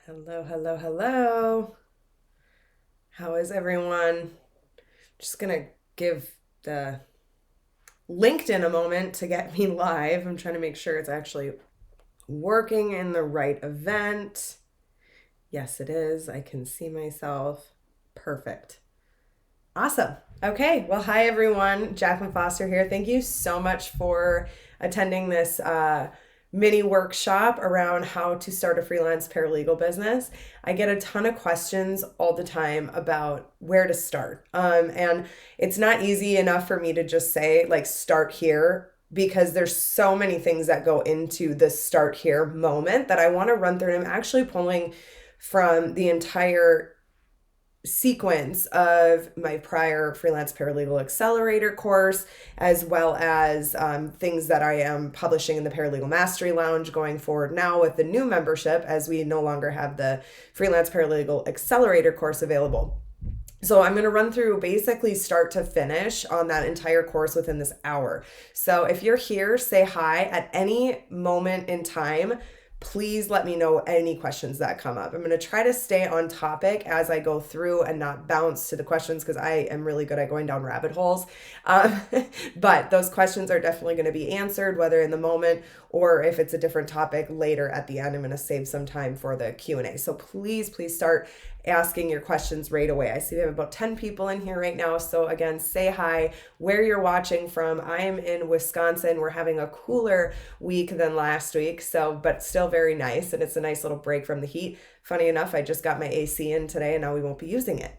Hello, hello, hello. How is everyone? Just gonna give the LinkedIn a moment to get me live. I'm trying to make sure it's actually working in the right event. Yes, it is. I can see myself. Perfect. Awesome. Okay. Well, hi everyone. Jacqueline Foster here. Thank you so much for attending this mini workshop around how to start a freelance paralegal business. I get a ton of questions all the time about where to start. And it's not easy enough for me to just say, like, start here because there's so many things that go into the start here moment that I want to run through. And I'm actually pulling from the entire sequence of my prior freelance paralegal accelerator course, as well as things that I am publishing in the Paralegal Mastery Lounge going forward now with the new membership, as we no longer have the freelance paralegal accelerator course available. So I'm going to run through basically start to finish on that entire course within this hour. So if you're here, say hi at any moment in time. Please let me know any questions that come up. I'm going to try to stay on topic as I go through and not bounce to the questions because I am really good at going down rabbit holes. Um, but those questions are definitely going to be answered, whether in the moment or if it's a different topic later at the end. I'm going to save some time for the Q&A. So please start asking your questions right away. I see we have about 10 people in here right now. So again, say hi, where you're watching from. I am in Wisconsin. We're having a cooler week than last week, so but still very nice, and it's a nice little break from the heat. Funny enough, I just got my AC in today and now we won't be using it.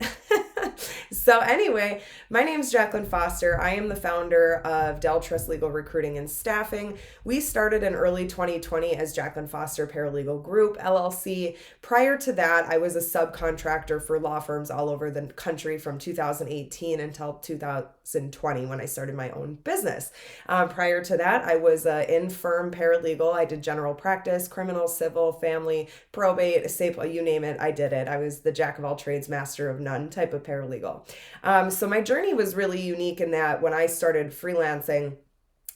So anyway, my name is Jacqueline Foster. I am the founder of Dell Trust Legal Recruiting and Staffing. We started in early 2020 as Jacqueline Foster Paralegal Group, LLC. Prior to that, I was a subcontractor for law firms all over the country from 2018 until 2020 when I started my own business. Prior to that, I was an in-firm paralegal. I did general practice, criminal, civil, family, probate, estate, you name it, I did it. I was the jack of all trades, master of none type of paralegal. So my journey was really unique in that when I started freelancing,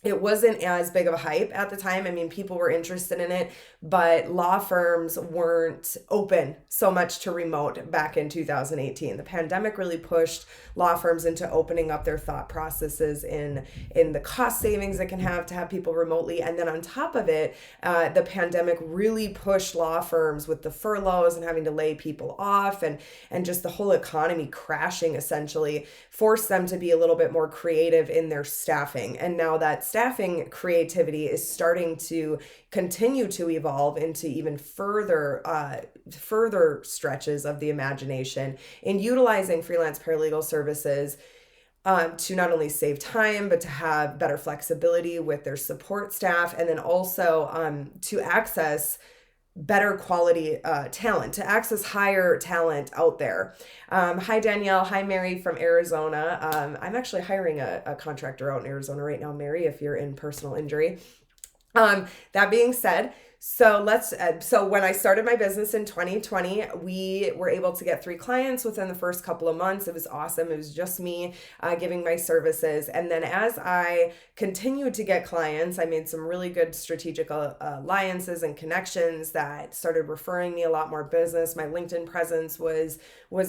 it wasn't as big of a hype at the time. I mean, people were interested in it, but law firms weren't open so much to remote back in 2018. The pandemic really pushed law firms into opening up their thought processes in the cost savings it can have to have people remotely. And then on top of it, the pandemic really pushed law firms with the furloughs and having to lay people off and just the whole economy crashing essentially forced them to be a little bit more creative in their staffing. And now that staffing creativity is starting to continue to evolve into even further stretches of the imagination in utilizing freelance paralegal services to not only save time, but to have better flexibility with their support staff, and then also to access better quality talent, to access higher talent out there. Hi, Danielle. Hi, Mary from Arizona. I'm actually hiring a contractor out in Arizona right now, Mary, if you're in personal injury. That being said, so when I started my business in 2020, we were able to get 3 clients within the first couple of months. It was awesome. It was just me giving my services. And then as I continued to get clients, I made some really good strategic alliances and connections that started referring me a lot more business. My LinkedIn presence was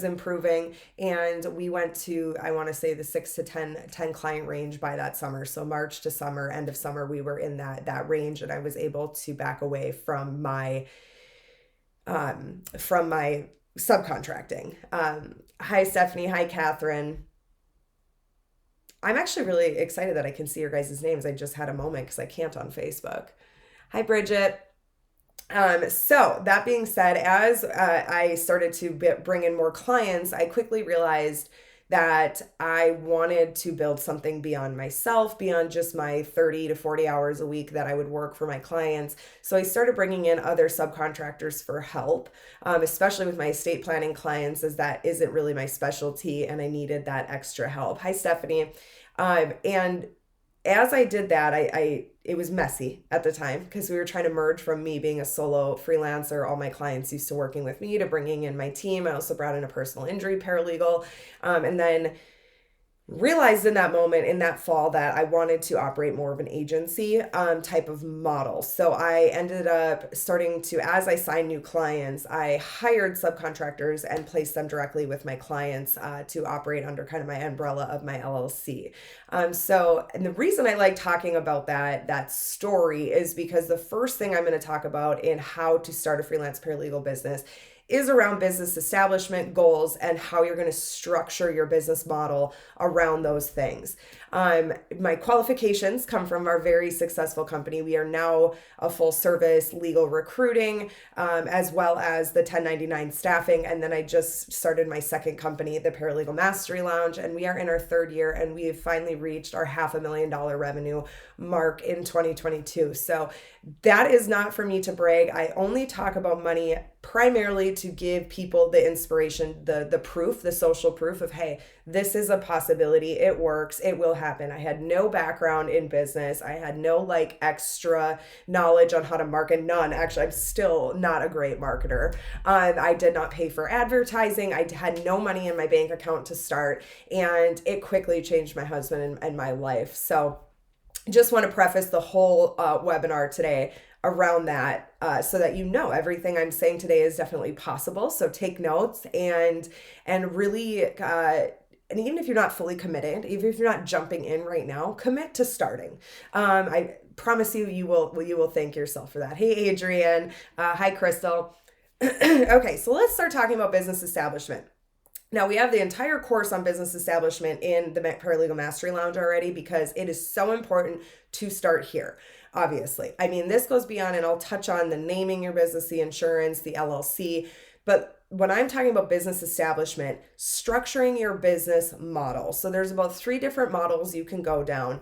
improving, and we went to, I want to say, the 6 to 10 client range by that summer. So March to summer, end of summer, we were in that range, and I was able to back away from my subcontracting. Hi, Stephanie. Hi, Catherine. I'm actually really excited that I can see your guys' names. I just had a moment because I can't on Facebook. Hi, Bridget. So that being said, as I started to bring in more clients, I quickly realized that I wanted to build something beyond myself, beyond just my 30 to 40 hours a week that I would work for my clients. So I started bringing in other subcontractors for help, especially with my estate planning clients, as that isn't really my specialty and I needed that extra help. Hi, Stephanie. And as I did that, I it was messy at the time because we were trying to merge from me being a solo freelancer, all my clients used to working with me, to bringing in my team. I also brought in a personal injury paralegal. And then realized in that moment, in that fall, that I wanted to operate more of an agency type of model. So I ended up starting to, as I signed new clients, I hired subcontractors and placed them directly with my clients to operate under kind of my umbrella of my LLC. And the reason I like talking about that story is because the first thing I'm going to talk about in how to start a freelance paralegal business is around business establishment goals and how you're going to structure your business model around those things. My qualifications come from our very successful company. We are now a full service legal recruiting, as well as the 1099 staffing. And then I just started my second company, the Paralegal Mastery Lounge, and we are in our third year, and we have finally reached our $500,000 revenue mark in 2022. So that is not for me to brag. I only talk about money primarily to give people the inspiration, the proof, the social proof of, hey, this is a possibility. It works. It will happen. I had no background in business. I had no like extra knowledge on how to market. None. Actually, I'm still not a great marketer. I did not pay for advertising. I had no money in my bank account to start, and it quickly changed my husband and my life. So just want to preface the whole webinar today around that, so that you know everything I'm saying today is definitely possible. So take notes and really and even if you're not fully committed, even if you're not jumping in right now, commit to starting. I promise you will thank yourself for that. Hey, Adrienne. Hi, Crystal. Okay, so let's start talking about business establishment. Now, we have the entire course on business establishment in the Paralegal Mastery Lounge already, because it is so important to start here, obviously. I mean, this goes beyond, and I'll touch on the naming your business, the insurance, the LLC. But when I'm talking about business establishment, structuring your business model. So there's about 3 different models you can go down.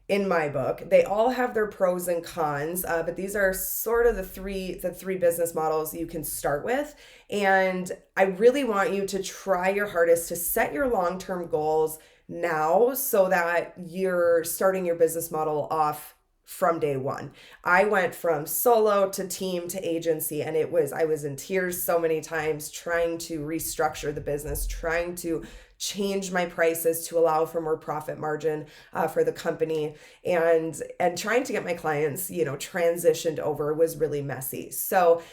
In my book, they all have their pros and cons, but these are sort of the three business models you can start with. And I really want you to try your hardest to set your long-term goals now, so that you're starting your business model off from day one. I went from solo to team to agency, and I was in tears so many times trying to restructure the business, trying to change my prices to allow for more profit margin for the company, and trying to get my clients, transitioned over was really messy. So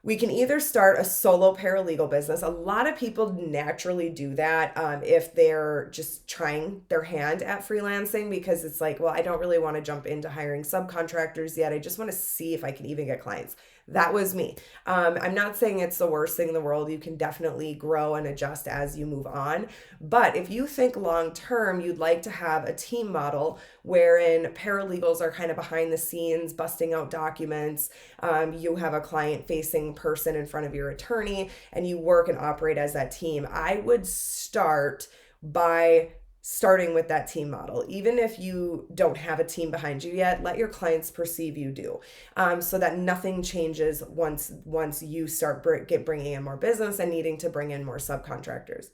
we can either start a solo paralegal business. A lot of people naturally do that if they're just trying their hand at freelancing, because it's like, well, I don't really want to jump into hiring subcontractors yet. I just want to see if I can even get clients. That was me. I'm not saying it's the worst thing in the world. You can definitely grow and adjust as you move on. But if you think long term, you'd like to have a team model wherein paralegals are kind of behind the scenes, busting out documents. You have a client facing person in front of your attorney, and you work and operate as that team. I would start by starting with that team model. Even if you don't have a team behind you yet, let your clients perceive you do, so that nothing changes once you start bringing in more business and needing to bring in more subcontractors.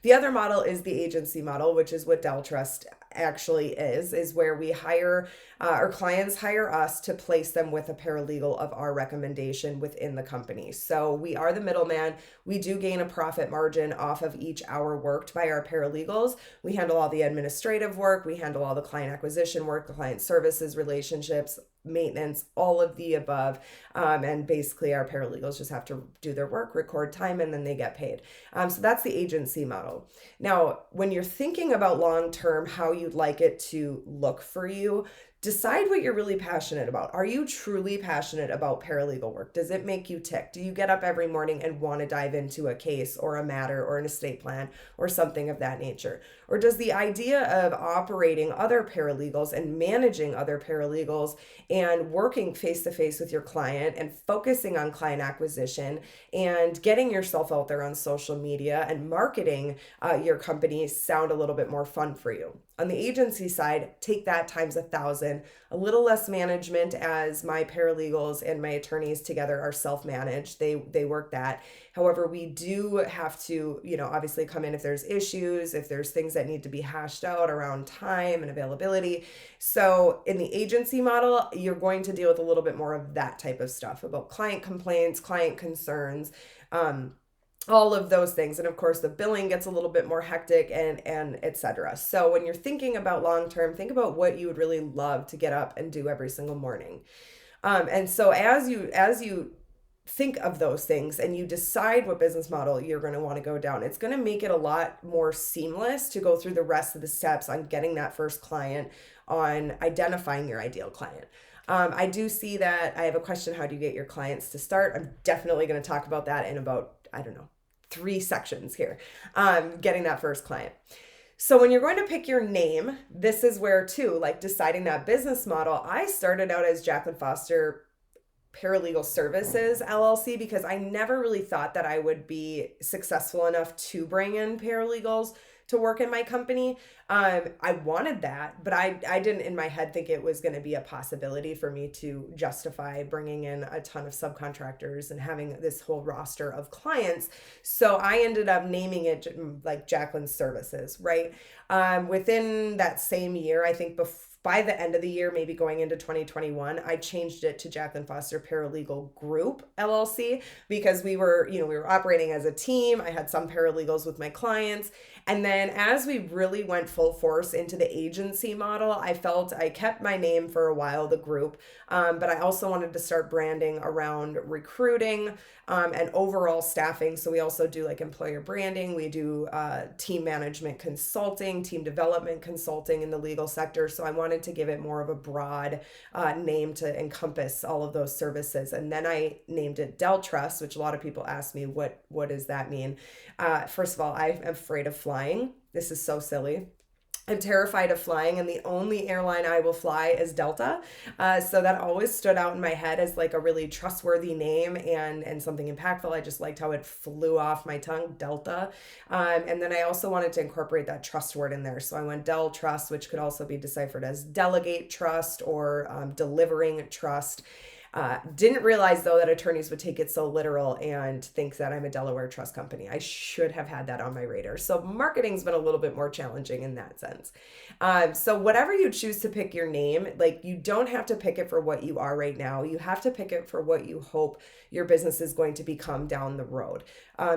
The other model is the agency model, which is what DelTrust actually is where we hire, our clients hire us to place them with a paralegal of our recommendation within the company. So we are the middleman. We do gain a profit margin off of each hour worked by our paralegals. We handle all the administrative work. We handle all the client acquisition work, the client services, relationships, maintenance, all of the above. And basically our paralegals just have to do their work, record time, and then they get paid. So that's the agency model. Now, when you're thinking about long-term, how you'd like it to look for you, decide what you're really passionate about. Are you truly passionate about paralegal work? Does it make you tick? Do you get up every morning and want to dive into a case or a matter or an estate plan or something of that nature? Or does the idea of operating other paralegals and managing other paralegals and working face to face with your client and focusing on client acquisition and getting yourself out there on social media and marketing your company sound a little bit more fun for you? On the agency side, take that times 1,000, a little less management, as my paralegals and my attorneys together are self-managed. They work that. However, we do have to, obviously come in if there's issues, if there's things that need to be hashed out around time and availability. So in the agency model, you're going to deal with a little bit more of that type of stuff about client complaints, client concerns, all of those things. And of course, the billing gets a little bit more hectic and etc. So when you're thinking about long term, think about what you would really love to get up and do every single morning. And so as you think of those things and you decide what business model you're going to want to go down, it's going to make it a lot more seamless to go through the rest of the steps on getting that first client, on identifying your ideal client. I do see that I have a question: how do you get your clients to start? I'm definitely going to talk about that in about, I don't know, 3 sections here. Getting that first client. So when you're going to pick your name, this is where too, like deciding that business model. I started out as Jacqueline Foster Paralegal Services LLC because I never really thought that I would be successful enough to bring in paralegals to work in my company. I wanted that, but I didn't in my head think it was going to be a possibility for me to justify bringing in a ton of subcontractors and having this whole roster of clients. So I ended up naming it like Jacqueline Services, right? Within that same year, I think by the end of the year, maybe going into 2021, I changed it to Jacqueline Foster Paralegal Group LLC because we were operating as a team. I had some paralegals with my clients. And then as we really went full force into the agency model, I felt I kept my name for a while, the group, but I also wanted to start branding around recruiting and overall staffing. So we also do like employer branding. We do team management consulting, team development consulting in the legal sector. So I wanted to give it more of a broad name to encompass all of those services. And then I named it Del Trust, which a lot of people ask me, what does that mean? First of all, I'm afraid of flying. This is so silly. I'm terrified of flying, and the only airline I will fly is Delta. So that always stood out in my head as like a really trustworthy name and something impactful. I just liked how it flew off my tongue, Delta. And then I also wanted to incorporate that trust word in there. So I went Del Trust, which could also be deciphered as delegate trust or delivering trust. Didn't realize though that attorneys would take it so literal and think that I'm a Delaware trust company. I should have had that on my radar. So marketing's been a little bit more challenging in that sense. So whatever you choose to pick your name, like you don't have to pick it for what you are right now. You have to pick it for what you hope your business is going to become down the road.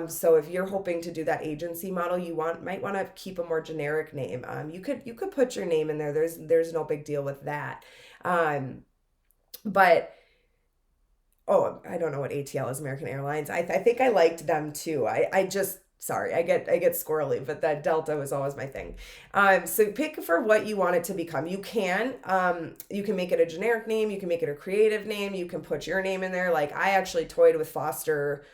So if you're hoping to do that agency model, might want to keep a more generic name. You could put your name in there. There's no big deal with that. But oh, I don't know what ATL is, American Airlines. I think I liked them too. I just sorry, I get squirrely, but that Delta was always my thing. So pick for what you want it to become. You can make it a generic name, you can make it a creative name, you can put your name in there. Like I actually toyed with Foster,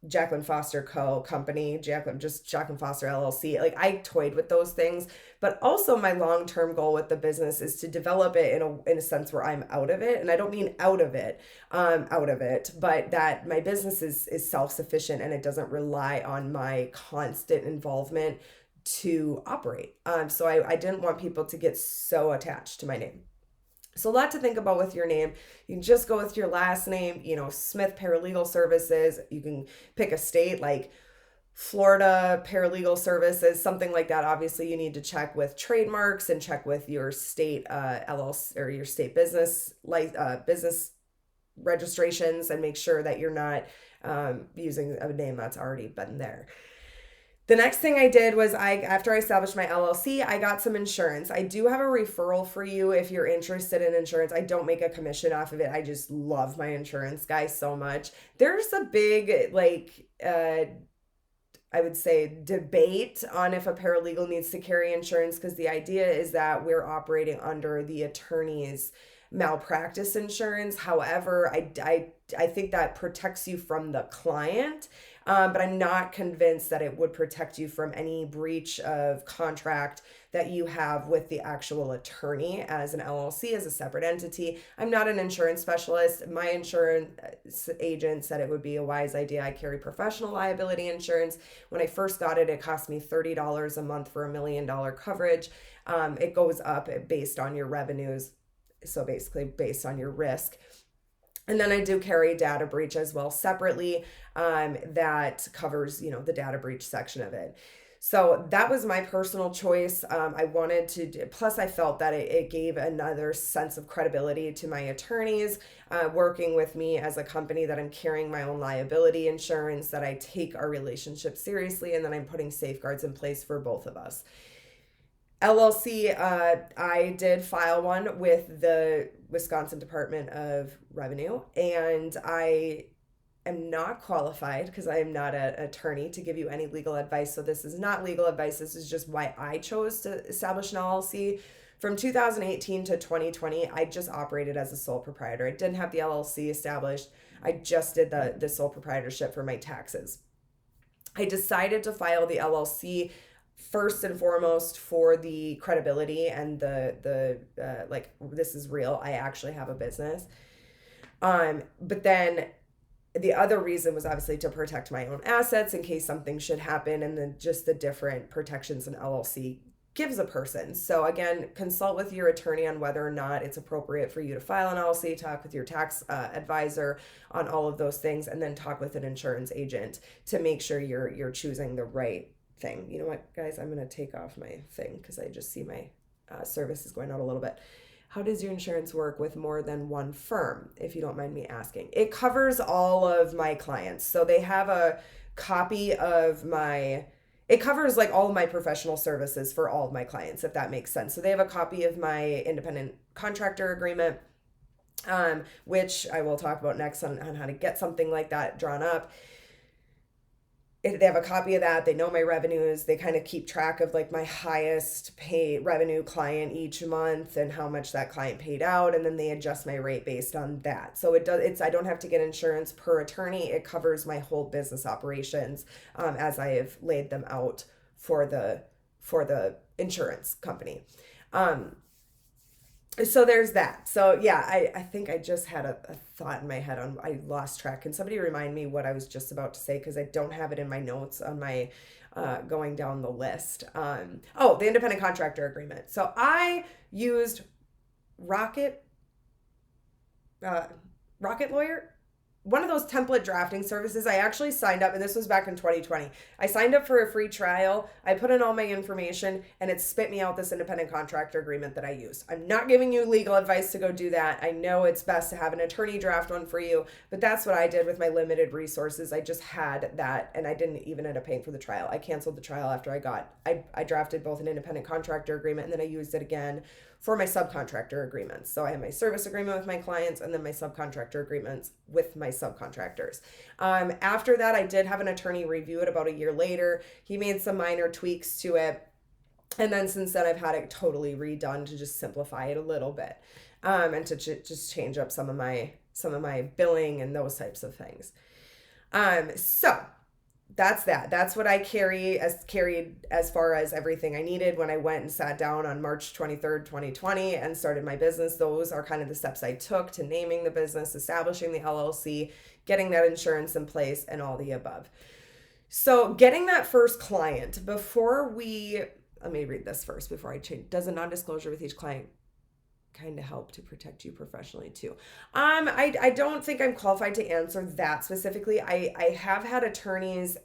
Jacqueline Foster Company, Jacqueline Foster LLC. Like I toyed with those things, but also my long-term goal with the business is to develop it in a sense where I'm out of it. And I don't mean out of it, but that my business is self-sufficient and it doesn't rely on my constant involvement to operate. So I didn't want people to get so attached to my name. So a lot to think about with your name. You can just go with your last name, Smith Paralegal Services. You can pick a state like Florida Paralegal Services, something like that. Obviously, you need to check with trademarks and check with your state LLC or your state business business registrations and make sure that you're not using a name that's already been there. The next thing I did was after I established my LLC, I got some insurance. I do have a referral for you if you're interested in insurance. I don't make a commission off of it. I just love my insurance guy so much. There's a big I would say debate on if a paralegal needs to carry insurance because the idea is that we're operating under the attorney's malpractice insurance. However, I think that protects you from the client, but I'm not convinced that it would protect you from any breach of contract that you have with the actual attorney as an LLC, as a separate entity. I'm not an insurance specialist. My insurance agent said it would be a wise idea. I carry professional liability insurance. When I first got it, it cost me $30 a month for $1 million coverage. It goes up based on your revenues. So basically based on your risk. And then I do carry data breach as well separately that covers, the data breach section of it. So that was my personal choice. I wanted to, plus, I felt that it gave another sense of credibility to my attorneys working with me as a company, that I'm carrying my own liability insurance, that I take our relationship seriously, and that I'm putting safeguards in place for both of us. LLC, I did file one with the Wisconsin Department of Revenue, and I am not qualified because I am not an attorney to give you any legal advice. So this is not legal advice. This is just why I chose to establish an LLC. From 2018 to 2020, I just operated as a sole proprietor. I didn't have the LLC established. I just did the sole proprietorship for my taxes. I decided to file the LLC first and foremost for the credibility and the like, this is real. I actually have a business. But then the other reason was obviously to protect my own assets in case something should happen, and then just the different protections an LLC gives a person. So again, consult with your attorney on whether or not it's appropriate for you to file an LLC, talk with your tax advisor on all of those things, and then talk with an insurance agent to make sure you're choosing the right thing. You know what, guys, I'm going to take off my thing because I just see my service is going out a little bit. How does your insurance work with more than one firm, if you don't mind me asking? It covers all of my clients. So they have a copy of it covers like all of my professional services for all of my clients, if that makes sense. So they have a copy of my independent contractor agreement, which I will talk about next on how to get something like that drawn up. They have a copy of that. They know my revenues. They kind of keep track of like my highest paid revenue client each month and how much that client paid out, and then they adjust my rate based on that. So I don't have to get insurance per attorney. It covers my whole business operations as I have laid them out for the insurance company. So there's that. So yeah, I think I just had a thought in my head I lost track. Can somebody remind me what I was just about to say? Because I don't have it in my notes on my going down the list. The independent contractor agreement. So I used Rocket Lawyer, one of those template drafting services. I actually signed up, and this was back in 2020. I signed up for a free trial. I put in all my information, and it spit me out this independent contractor agreement that I used. I'm not giving you legal advice to go do that. I know it's best to have an attorney draft one for you, but that's what I did with my limited resources. I just had that, and I didn't even end up paying for the trial. I canceled the trial after I drafted both an independent contractor agreement, and then I used it again for my subcontractor agreements. So I have my service agreement with my clients, and then my subcontractor agreements with my subcontractors. After that, I did have an attorney review it about a year later. He made some minor tweaks to it. And then since then, I've had it totally redone to just simplify it a little bit, and to just change up some of my billing and those types of things. So that's that. That's what I carried as far as everything I needed when I went and sat down on March 23rd, 2020 and started my business. Those are kind of the steps I took to naming the business, establishing the LLC, getting that insurance in place, and all the above. So getting that first client, let me read this first before I change. Does a non-disclosure with each client kind of help to protect you professionally too? I don't think I'm qualified to answer that specifically. I have had attorneys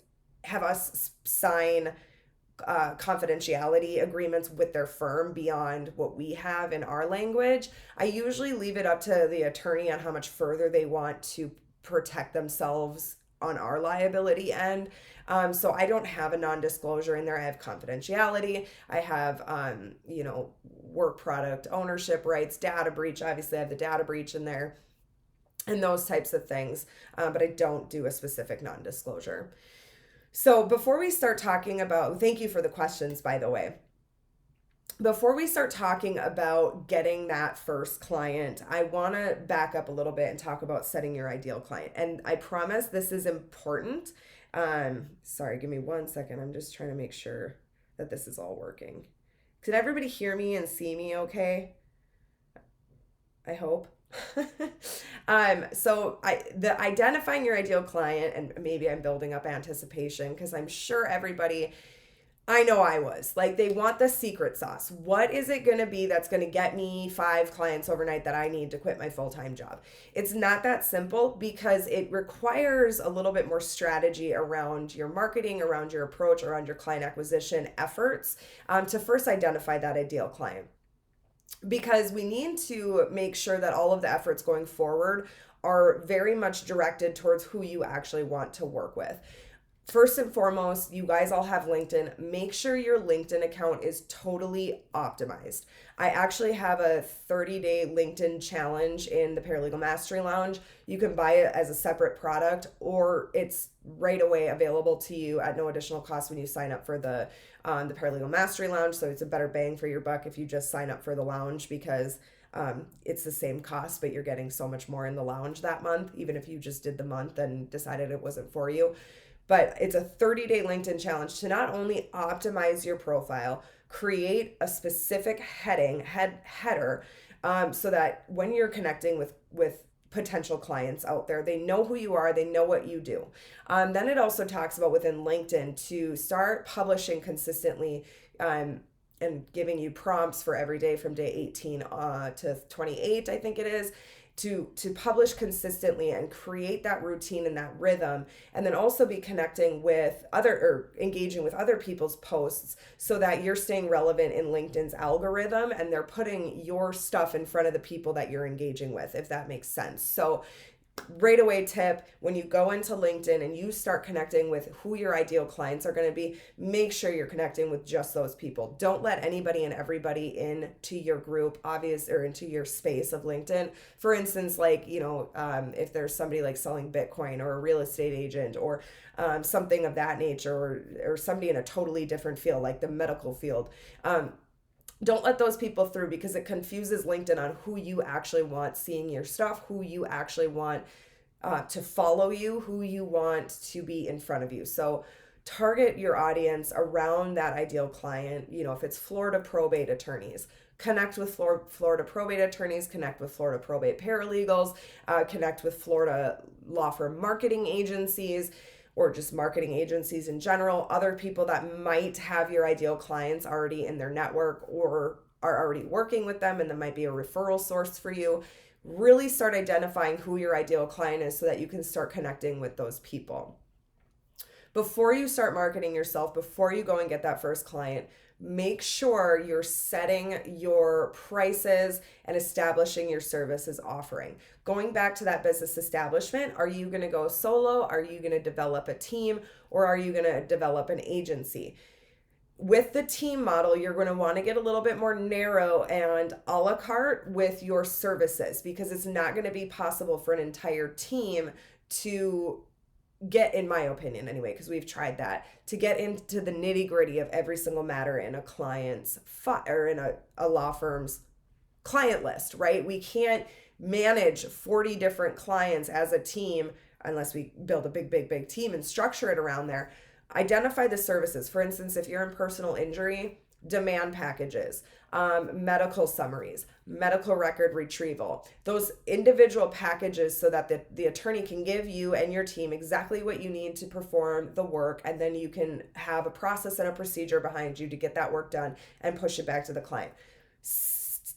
have us sign confidentiality agreements with their firm beyond what we have in our language. I usually leave it up to the attorney on how much further they want to protect themselves on our liability end. So I don't have a non-disclosure in there. I have confidentiality. I have, work product ownership rights, data breach. Obviously, I have the data breach in there and those types of things. But I don't do a specific non-disclosure. So before we start talking about, thank you for the questions, by the way. Before we start talking about getting that first client, I want to back up a little bit and talk about setting your ideal client. And I promise this is important. Sorry, give me 1 second. I'm just trying to make sure that this is all working. Did everybody hear me and see me okay? I hope. So the identifying your ideal client, and maybe I'm building up anticipation because I'm sure everybody I know I was. Like, they want the secret sauce. What is it going to be that's going to get me 5 clients overnight that I need to quit my full-time job? It's not that simple because it requires a little bit more strategy around your marketing, around your approach, around your client acquisition efforts, to first identify that ideal client. Because we need to make sure that all of the efforts going forward are very much directed towards who you actually want to work with. First and foremost, you guys all have LinkedIn. Make sure your LinkedIn account is totally optimized. I actually have a 30-day LinkedIn challenge in the Paralegal Mastery Lounge. You can buy it as a separate product, or it's right away available to you at no additional cost when you sign up for the Paralegal Mastery Lounge. So it's a better bang for your buck if you just sign up for the lounge, because it's the same cost, but you're getting so much more in the lounge that month, even if you just did the month and decided it wasn't for you. But it's a 30-day LinkedIn challenge to not only optimize your profile, create a specific header, so that when you're connecting with potential clients out there, they know who you are, they know what you do. Then it also talks about within LinkedIn to start publishing consistently, and giving you prompts for every day from day 18 to 28, I think it is, to publish consistently and create that routine and that rhythm, and then also be connecting with other, or engaging with other people's posts, so that you're staying relevant in LinkedIn's algorithm and they're putting your stuff in front of the people that you're engaging with, if that makes sense. So right away tip, when you go into LinkedIn and you start connecting with who your ideal clients are going to be, make sure you're connecting with just those people. Don't let anybody and everybody into your group, or into your space of LinkedIn. For instance, like, if there's somebody like selling Bitcoin, or a real estate agent, or something of that nature, or somebody in a totally different field, like the medical field. Don't let those people through, because it confuses LinkedIn on who you actually want seeing your stuff, who you actually want to follow you, who you want to be in front of you. So target your audience around that ideal client. If it's Florida probate attorneys, connect with Florida probate attorneys, connect with Florida probate paralegals, connect with Florida law firm marketing agencies, or just marketing agencies in general, other people that might have your ideal clients already in their network, or are already working with them, and that might be a referral source for you. Really start identifying who your ideal client is, so that you can start connecting with those people. Before you start marketing yourself, before you go and get that first client, make sure you're setting your prices and establishing your services offering. Going back to that business establishment, are you going to go solo? Are you going to develop a team? Or are you going to develop an agency? With the team model, you're going to want to get a little bit more narrow and a la carte with your services, because it's not going to be possible for an entire team to get, in my opinion anyway, because we've tried that, to get into the nitty gritty of every single matter in a client's or in a law firm's client list, right? We can't manage 40 different clients as a team unless we build a big team and structure it around there. Identify the services. For instance, if you're in personal injury, demand packages, medical summaries, medical record retrieval, those individual packages, so that the attorney can give you and your team exactly what you need to perform the work, and then you can have a process and a procedure behind you to get that work done and push it back to the client.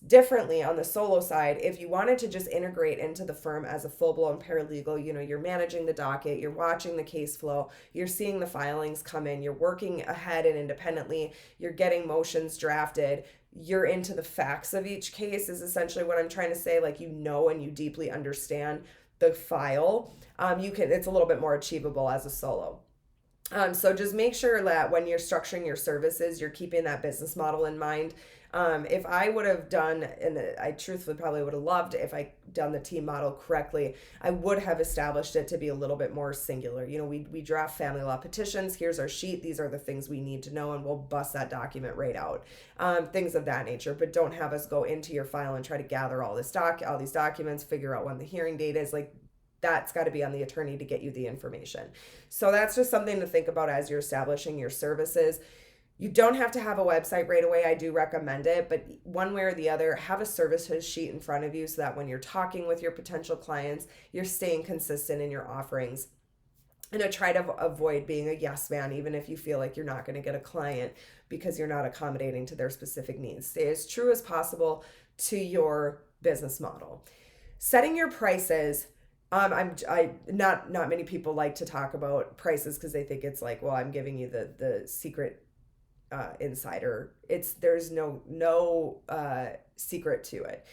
Differently on the solo side, if you wanted to just integrate into the firm as a full-blown paralegal, you're managing the docket, you're watching the case flow, you're seeing the filings come in, you're working ahead and independently, you're getting motions drafted, you're into the facts of each case, is essentially what I'm trying to say. Like, and you deeply understand the file. It's a little bit more achievable as a solo. So just make sure that when you're structuring your services, you're keeping that business model in mind. If I would have done, and I truthfully probably would have loved if I done the team model correctly, I would have established it to be a little bit more singular. We draft family law petitions. Here's our sheet. These are the things we need to know, and we'll bust that document right out. Things of that nature. But don't have us go into your file and try to gather all these documents, figure out when the hearing date is. Like, that's got to be on the attorney to get you the information. So that's just something to think about as you're establishing your services. You don't have to have a website right away. I do recommend it, but one way or the other, have a services sheet in front of you, so that when you're talking with your potential clients, you're staying consistent in your offerings. And I try to avoid being a yes man, even if you feel like you're not going to get a client because you're not accommodating to their specific needs. Stay as true as possible to your business model. Setting your prices. I not many people like to talk about prices because they think it's like, well, I'm giving you the secret insider. There's no secret to it.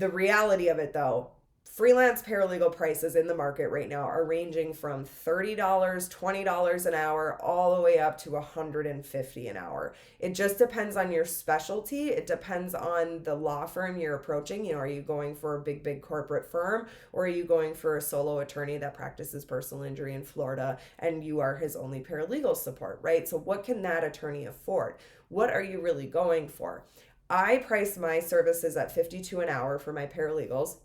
The reality of it though, freelance paralegal prices in the market right now are ranging from $30, $20 an hour, all the way up to $150 an hour. It just depends on your specialty. It depends on the law firm you're approaching. You know, are you going for a big corporate firm, or are you going for a solo attorney that practices personal injury in Florida and you are his only paralegal support, right? So what can that attorney afford? What are you really going for? I price my services at $52 an hour for my paralegals.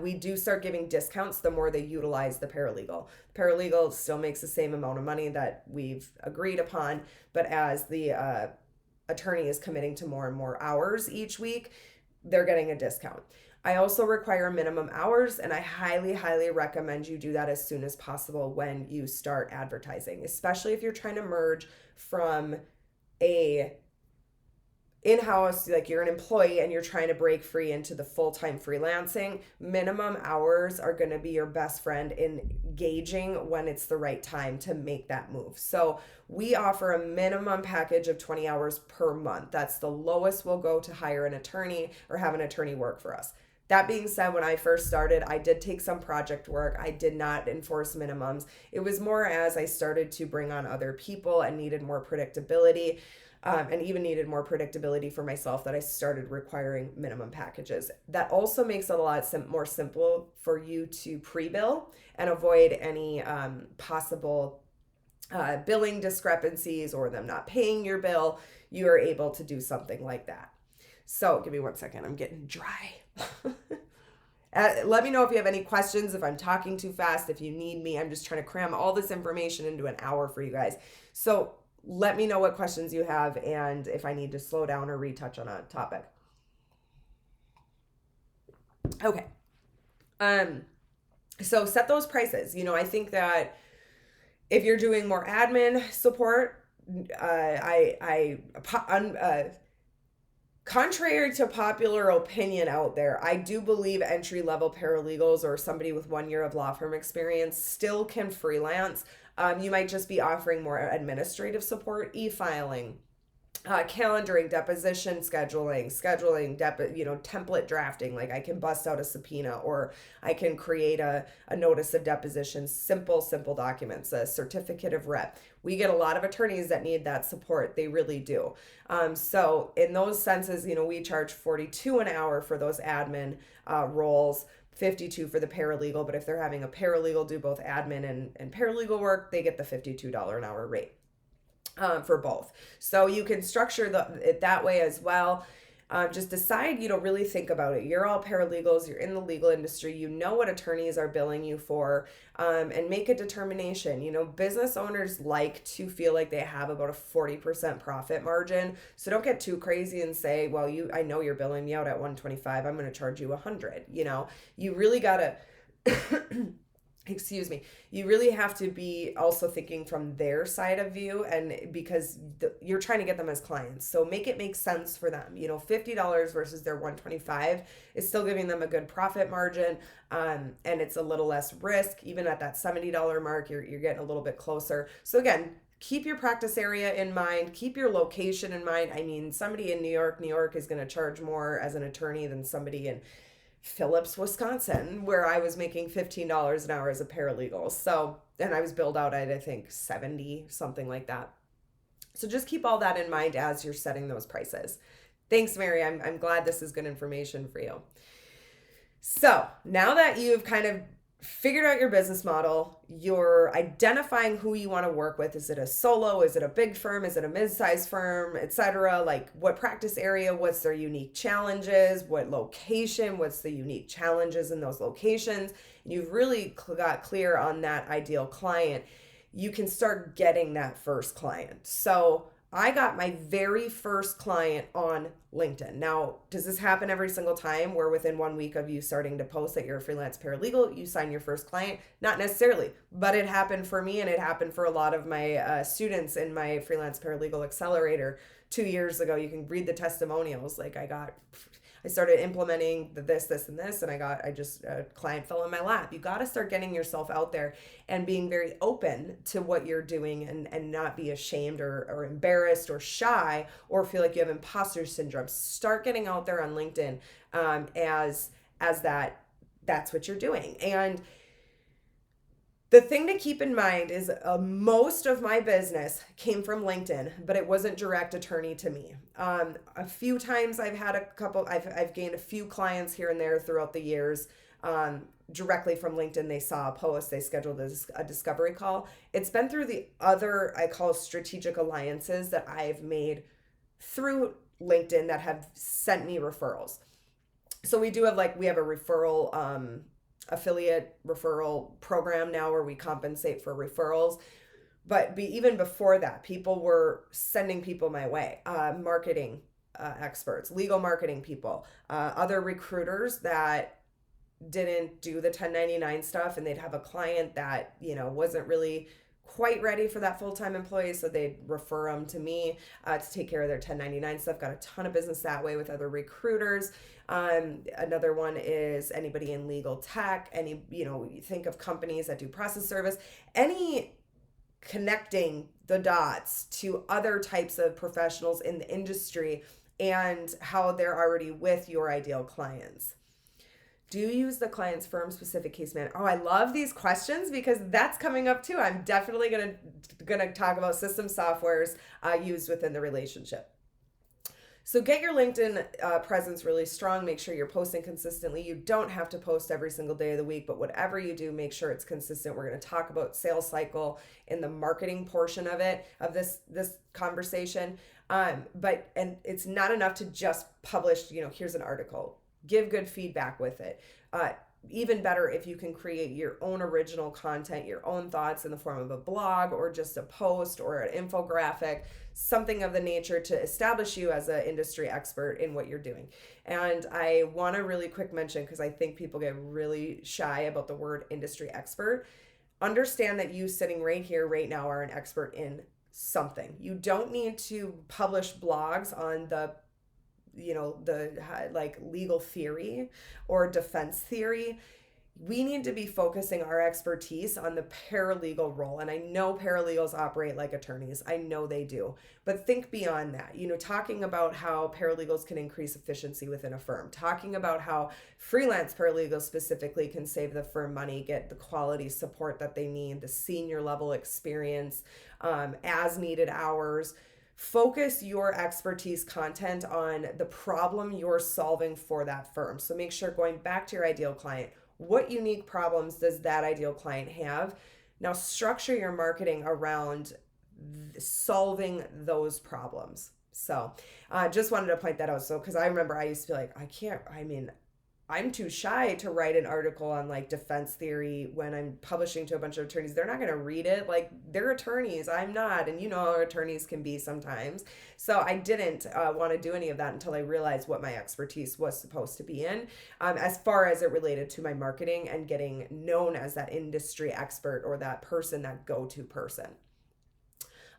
We do start giving discounts the more they utilize the paralegal. The paralegal still makes the same amount of money that we've agreed upon, but as the attorney is committing to more and more hours each week, they're getting a discount. I also require minimum hours, and I highly recommend you do that as soon as possible when you start advertising, especially if you're trying to merge from a in-house, like you're an employee and you're trying to break free into the full-time freelancing. Minimum hours are going to be your best friend in gauging when it's the right time to make that move. So we offer a minimum package of 20 hours per month. That's the lowest we'll go to hire an attorney or have an attorney work for us. That being said, when I first started, I did take some project work. I did not enforce minimums. It was more as I started to bring on other people and needed more predictability. And even needed more predictability for myself, that I started requiring minimum packages. That also makes it a lot more simple for you to pre-bill and avoid any possible billing discrepancies or them not paying your bill. You are able to do something like that. So give me 1 second. I'm getting dry. Let me know if you have any questions, if I'm talking too fast, if you need me. I'm just trying to cram all this information into an hour for you guys. So let me know what questions you have and if I need to slow down or retouch on a topic. Okay. So set those prices. You know, I think that if you're doing more admin support, contrary to popular opinion out there, I do believe entry-level paralegals or somebody with 1 year of law firm experience still can freelance. You might just be offering more administrative support, e-filing, calendaring, deposition scheduling, template drafting. Like I can bust out a subpoena or I can create a notice of deposition, simple documents, a certificate of rep. We get a lot of attorneys that need that support. They really do. So in those senses, you know, we charge $42 an hour for those admin roles, $52 for the paralegal. But if they're having a paralegal do both admin and paralegal work, they get the $52 an hour rate. For both. So you can structure it that way as well. Just decide, really think about it. You're all paralegals, you're in the legal industry, you know what attorneys are billing you for, and make a determination. Business owners like to feel like they have about a 40% profit margin. So don't get too crazy and say, well, I know you're billing me out at 125, I'm going to charge you 100. You really got to excuse me, you really have to be also thinking from their side of view, and because you're trying to get them as clients. So make it make sense for them. $50 versus their 125 is still giving them a good profit margin, and it's a little less risk. Even at that $70 mark, you're getting a little bit closer. So again, keep your practice area in mind, keep your location in mind. I mean, somebody in New York is going to charge more as an attorney than somebody in Phillips, Wisconsin, where I was making $15 an hour as a paralegal. So, and I was billed out at, I think, 70, something like that. So just keep all that in mind as you're setting those prices. Thanks, Mary. I'm glad this is good information for you. So now that you've kind of figured out your business model, you're identifying who you want to work with. Is it a solo? Is it a big firm? Is it a mid-sized firm, etc.? Like what practice area? What's their unique challenges? What location? What's the unique challenges in those locations? And you've really got clear on that ideal client. You can start getting that first client. So I got my very first client on LinkedIn. Now, does this happen every single time where within 1 week of you starting to post that you're a freelance paralegal, you sign your first client? Not necessarily, but it happened for me and it happened for a lot of my students in my freelance paralegal accelerator 2 years ago. You can read the testimonials. Like I started implementing this, and this, and I just, a client fell in my lap. You got to start getting yourself out there and being very open to what you're doing and not be ashamed or embarrassed or shy or feel like you have imposter syndrome. Start getting out there on LinkedIn as that's what you're doing. And the thing to keep in mind is most of my business came from LinkedIn, but it wasn't direct attorney to me. A few times I've gained a few clients here and there throughout the years directly from LinkedIn. They saw a post, they scheduled a discovery call. It's been through the other, I call strategic alliances that I've made through LinkedIn that have sent me referrals. So we have a referral affiliate referral program now where we compensate for referrals. But even before that, people were sending people my way, marketing experts, legal marketing people, other recruiters that didn't do the 1099 stuff, and they'd have a client that, wasn't really quite ready for that full-time employee, so they'd refer them to me to take care of their 1099 stuff. Got a ton of business that way with other recruiters. Another one is anybody in legal tech, you think of companies that do process service, any connecting the dots to other types of professionals in the industry and how they're already with your ideal clients. Do you use the client's firm-specific case management? Oh, I love these questions because that's coming up too. I'm definitely gonna talk about system softwares used within the relationship. So get your LinkedIn presence really strong. Make sure you're posting consistently. You don't have to post every single day of the week, but whatever you do, make sure it's consistent. We're going to talk about sales cycle in the marketing portion of this conversation. But it's not enough to just publish, here's an article. Give good feedback with it. Even better if you can create your own original content, your own thoughts in the form of a blog or just a post or an infographic, something of the nature to establish you as an industry expert in what you're doing. And I want to really quick mention, because I think people get really shy about the word industry expert. Understand that you sitting right here, right now, are an expert in something. You don't need to publish blogs on the legal theory or defense theory. We need to be focusing our expertise on the paralegal role. And I know paralegals operate like attorneys. I know they do. But think beyond that. Talking about how paralegals can increase efficiency within a firm. Talking about how freelance paralegals specifically can save the firm money, get the quality support that they need, the senior level experience, as needed hours. Focus your expertise content on the problem you're solving for that firm. So make sure, going back to your ideal client, what unique problems does that ideal client have? Now structure your marketing around solving those problems. So just wanted to point that out. So, because I remember I used to be like, I'm too shy to write an article on defense theory when I'm publishing to a bunch of attorneys. They're not going to read it. They're attorneys. I'm not. And how attorneys can be sometimes. So I didn't want to do any of that until I realized what my expertise was supposed to be in, as far as it related to my marketing and getting known as that industry expert or that person, that go-to person.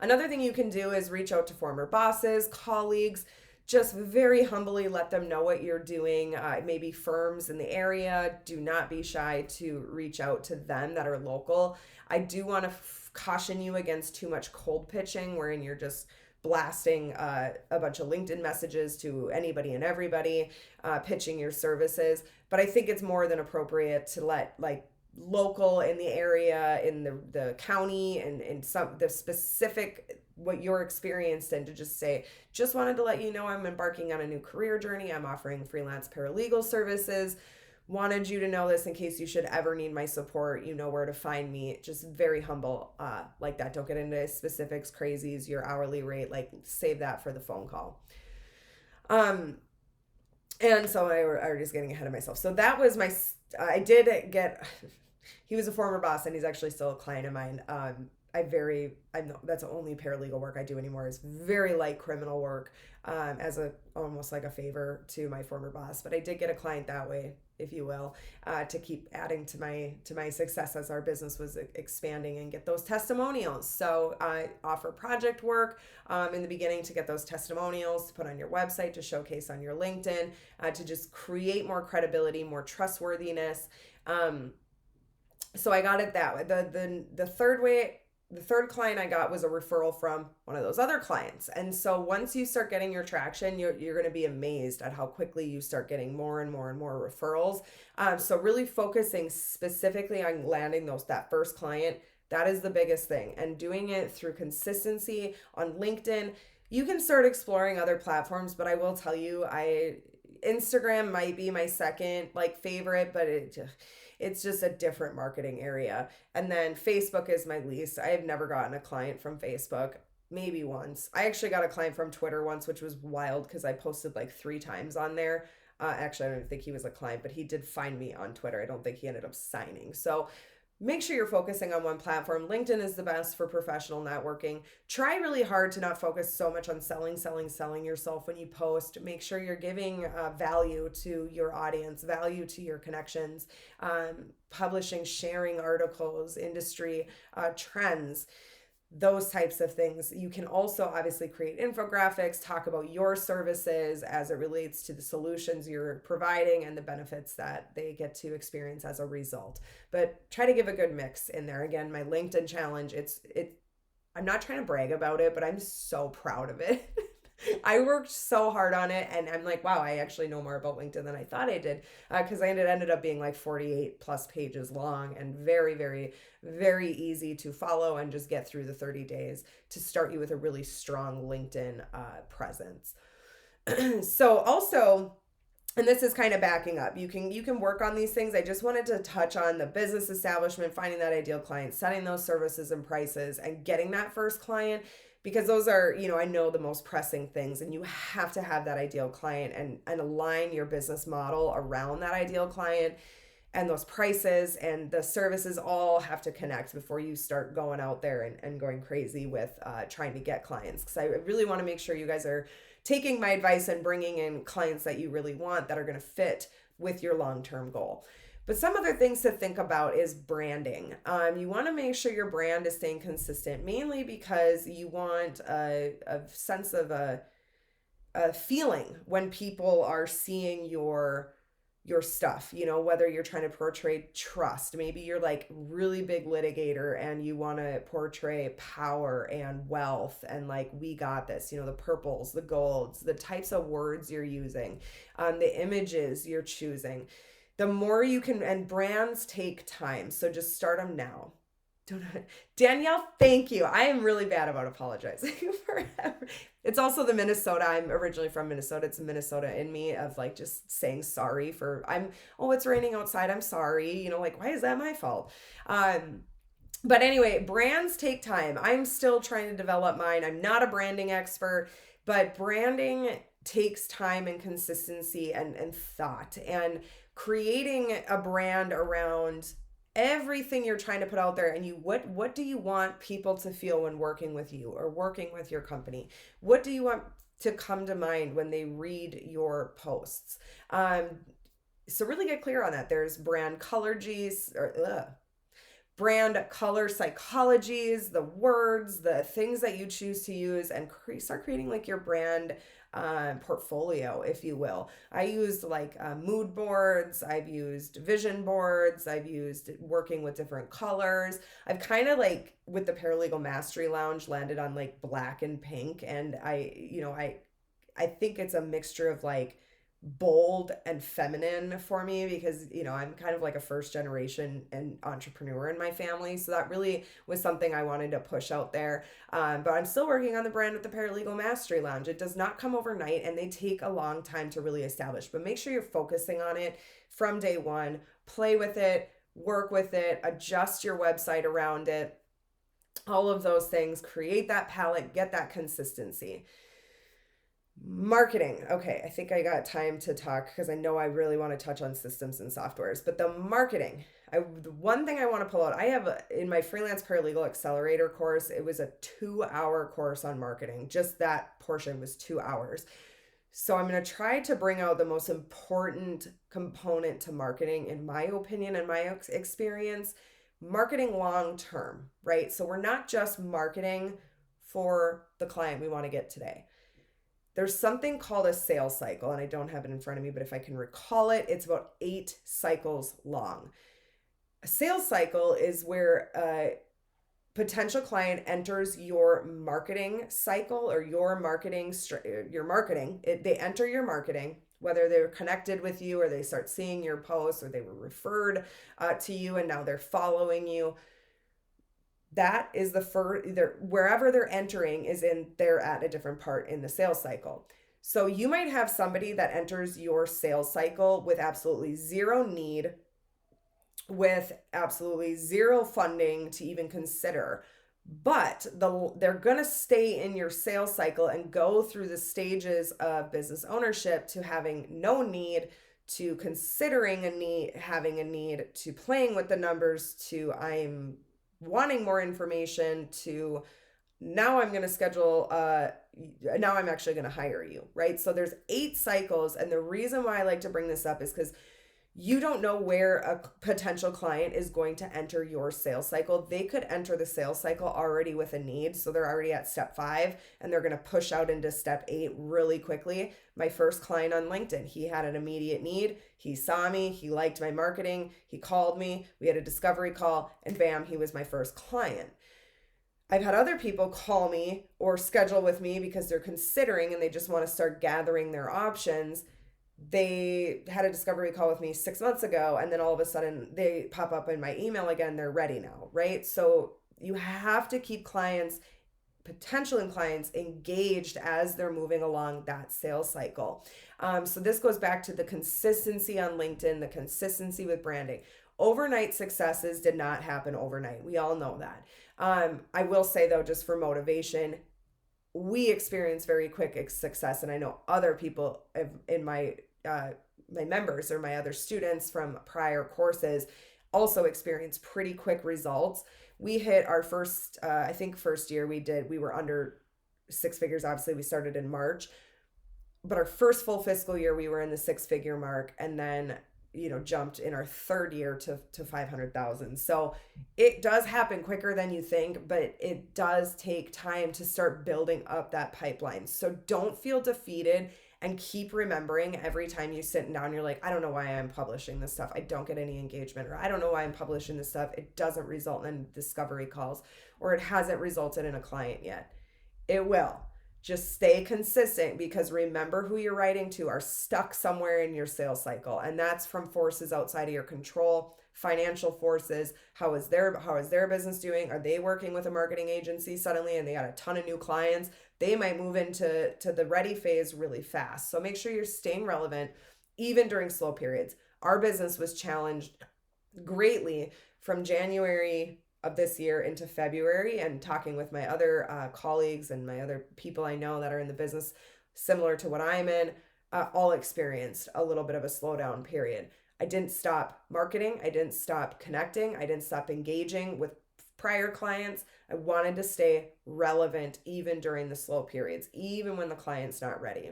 Another thing you can do is reach out to former bosses, colleagues. Just very humbly let them know what you're doing. Maybe firms in the area. Do not be shy to reach out to them that are local. I do want to caution you against too much cold pitching, wherein you're just blasting a bunch of LinkedIn messages to anybody and everybody, pitching your services. But I think it's more than appropriate to let local in the area, in the county, and some the specific what you're experienced in, to just say, just wanted to let you know I'm embarking on a new career journey. I'm offering freelance paralegal services. Wanted you to know this in case you should ever need my support. You know where to find me. Just very humble like that. Don't get into specifics, crazies, your hourly rate. Save that for the phone call. And so I was just getting ahead of myself. So that was I did get, he was a former boss and he's actually still a client of mine. I know that's the only paralegal work I do anymore is very light criminal work, as a almost like a favor to my former boss. But I did get a client that way, if you will, to keep adding to my success as our business was expanding and get those testimonials. So I offer project work in the beginning to get those testimonials to put on your website, to showcase on your LinkedIn, to just create more credibility, more trustworthiness. So I got it that way. The third client I got was a referral from one of those other clients. And so once you start getting your traction, you're going to be amazed at how quickly you start getting more and more and more referrals. So really focusing specifically on landing that first client, that is the biggest thing. And doing it through consistency on LinkedIn. You can start exploring other platforms, but I will tell you, Instagram might be my second like favorite, but it's just a different marketing area. And then Facebook is my least. I have never gotten a client from Facebook. Maybe once. I actually got a client from Twitter once, which was wild because I posted like 3 times on there. Actually, I don't even think he was a client, but he did find me on Twitter. I don't think he ended up signing. So make sure you're focusing on one platform. LinkedIn is the best for professional networking. Try really hard to not focus so much on selling yourself when you post. Make sure you're giving value to your audience, value to your connections, publishing, sharing articles, industry trends, those types of things. You can also obviously create infographics, talk about your services as it relates to the solutions you're providing and the benefits that they get to experience as a result. But try to give a good mix in there. Again, my LinkedIn challenge, I'm not trying to brag about it, but I'm so proud of it. I worked so hard on it, and I'm like, wow, I actually know more about LinkedIn than I thought I did, because it ended up being like 48 plus pages long and very, very, very easy to follow and just get through the 30 days to start you with a really strong LinkedIn presence. So also, and this is kind of backing up, you can work on these things. I just wanted to touch on the business establishment, finding that ideal client, setting those services and prices, and getting that first client, because those are, I know, the most pressing things. And you have to have that ideal client and align your business model around that ideal client, and those prices and the services all have to connect before you start going out there and going crazy with trying to get clients. Because I really want to make sure you guys are taking my advice and bringing in clients that you really want, that are going to fit with your long-term goal. But some other things to think about is branding. You want to make sure your brand is staying consistent, mainly because you want a sense of a feeling when people are seeing your stuff, whether you're trying to portray trust. Maybe you're like really big litigator and you want to portray power and wealth and like, we got this, the purples, the golds, the types of words you're using, the images you're choosing. The more you can, and brands take time, so just start them now. Danielle, thank you. I am really bad about apologizing forever. It's also the Minnesota. I'm originally from Minnesota. It's Minnesota in me of like just saying sorry it's raining outside. I'm sorry. Like, why is that my fault? But anyway, brands take time. I'm still trying to develop mine. I'm not a branding expert, but branding takes time and consistency and thought, and creating a brand around everything you're trying to put out there. And what do you want people to feel when working with you or working with your company? What do you want to come to mind when they read your posts? So really get clear on that. There's brand color psychologies, the words, the things that you choose to use, and start creating like your brand portfolio, if you will. I used like mood boards. I've used vision boards. I've used working with different colors. I've kind of like with the Paralegal Mastery Lounge landed on like black and pink. And I think it's a mixture of like bold and feminine for me, because I'm kind of like a first generation and entrepreneur in my family, so that really was something I wanted to push out there. But I'm still working on the brand with the Paralegal Mastery Lounge. It does not come overnight, and they take a long time to really establish, but make sure you're focusing on it from day one. Play with it, work with it, adjust your website around it, all of those things. Create that palette, get that consistency. Marketing. Okay, I think I got time to talk because I know I really want to touch on systems and softwares. But the marketing, the one thing I want to pull out, in my freelance paralegal accelerator course, it was a 2 hour course on marketing. Just that portion was 2 hours. So I'm going to try to bring out the most important component to marketing, in my opinion and my experience, marketing long term, right? So we're not just marketing for the client we want to get today. There's something called a sales cycle, and I don't have it in front of me, but if I can recall it, it's about 8 cycles long. A sales cycle is where a potential client enters your marketing cycle or your marketing. They enter your marketing, whether they're connected with you or they start seeing your posts or they were referred to you and now they're following you. That is the first, wherever they're entering is they're at a different part in the sales cycle. So you might have somebody that enters your sales cycle with absolutely zero need, with absolutely zero funding to even consider. But they're going to stay in your sales cycle and go through the stages of business ownership to having no need, to considering a need, having a need, to playing with the numbers, to I'm wanting more information, to now I'm going to schedule now I'm actually going to hire you, right? So there's 8 cycles, and the reason why I like to bring this up is because you don't know where a potential client is going to enter your sales cycle. They could enter the sales cycle already with a need. So they're already at step 5 and they're going to push out into step 8 really quickly. My first client on LinkedIn, he had an immediate need. He saw me, he liked my marketing, he called me, we had a discovery call, and bam, he was my first client. I've had other people call me or schedule with me because they're considering and they just want to start gathering their options. They had a discovery call with me 6 months ago, and then all of a sudden they pop up in my email again. They're ready now, right? So you have to keep potential clients engaged as they're moving along that sales cycle. So this goes back to the consistency on LinkedIn, the consistency with branding. Overnight successes did not happen overnight. We all know that. I will say though, just for motivation, we experience very quick success, and I know other people in my members or my other students from prior courses also experience pretty quick results. We hit our first, I think first year we were under 6 figures. Obviously, we started in March, but our first full fiscal year we were in the 6 figure mark, and then jumped in our third year to 500,000. So it does happen quicker than you think, but it does take time to start building up that pipeline. So don't feel defeated, and keep remembering every time you sit down, you're like, I don't know why I'm publishing this stuff. I don't get any engagement, or I don't know why I'm publishing this stuff. It doesn't result in discovery calls, or it hasn't resulted in a client yet. It will. Just stay consistent, because remember, who you're writing to are stuck somewhere in your sales cycle, and that's from forces outside of your control, financial forces. How is their business doing? Are they working with a marketing agency suddenly and they got a ton of new clients? They might move into the ready phase really fast. So make sure you're staying relevant even during slow periods. Our business was challenged greatly from January of this year into February, and talking with my other colleagues and my other people I know that are in the business similar to what I'm in, all experienced a little bit of a slowdown period. I didn't stop marketing. I didn't stop connecting. I didn't stop engaging with prior clients. I wanted to stay relevant even during the slow periods, even when the client's not ready.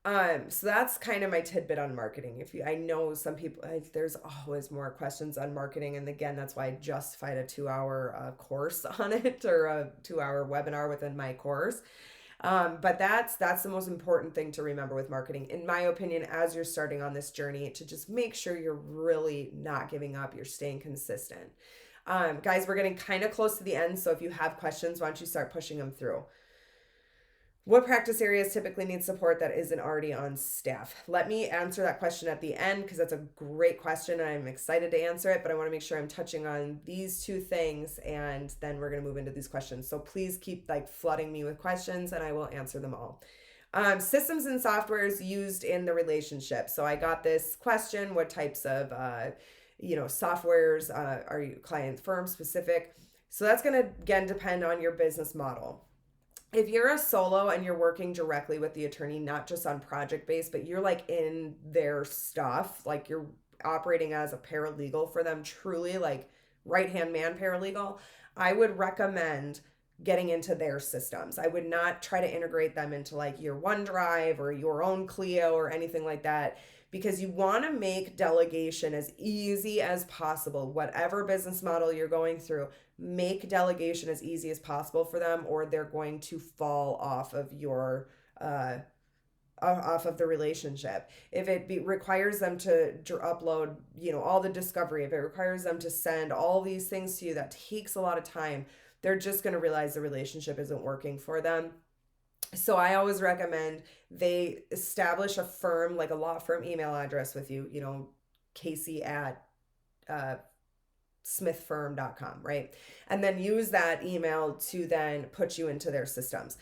So that's kind of my tidbit on marketing. I know some people, there's always more questions on marketing, and again, that's why I justified a 2 hour course on it, or a 2 hour webinar within my course. But that's the most important thing to remember with marketing, in my opinion, as you're starting on this journey, to just make sure you're really not giving up. You're staying consistent. Guys, we're getting kind of close to the end, so if you have questions, why don't you start pushing them through? What practice areas typically need support that isn't already on staff? Let me answer that question at the end, because that's a great question and I'm excited to answer it, but I want to make sure I'm touching on these 2 things, and then we're going to move into these questions. So please keep flooding me with questions and I will answer them all. Systems and softwares used in the relationship. So I got this question: what types of softwares are you client firm specific? So that's going to again depend on your business model. if you're a solo and you're working directly with the attorney, not just on project based, but you're like in their stuff, like you're operating as a paralegal for them, truly like right hand man paralegal, I would recommend getting into their systems. I would not try to integrate them into like your OneDrive or your own Clio or anything like that, because you want to make delegation as easy as possible. Whatever business model you're going through, make delegation as easy as possible for them, or they're going to fall off of your off of the relationship. If requires them to upload, all the discovery, if it requires them to send all these things to you, that takes a lot of time. They're just going to realize the relationship isn't working for them. So I always recommend they establish a firm, like a law firm email address with you, Casey at uh, smithfirm.com, right? And then use that email to then put you into their systems.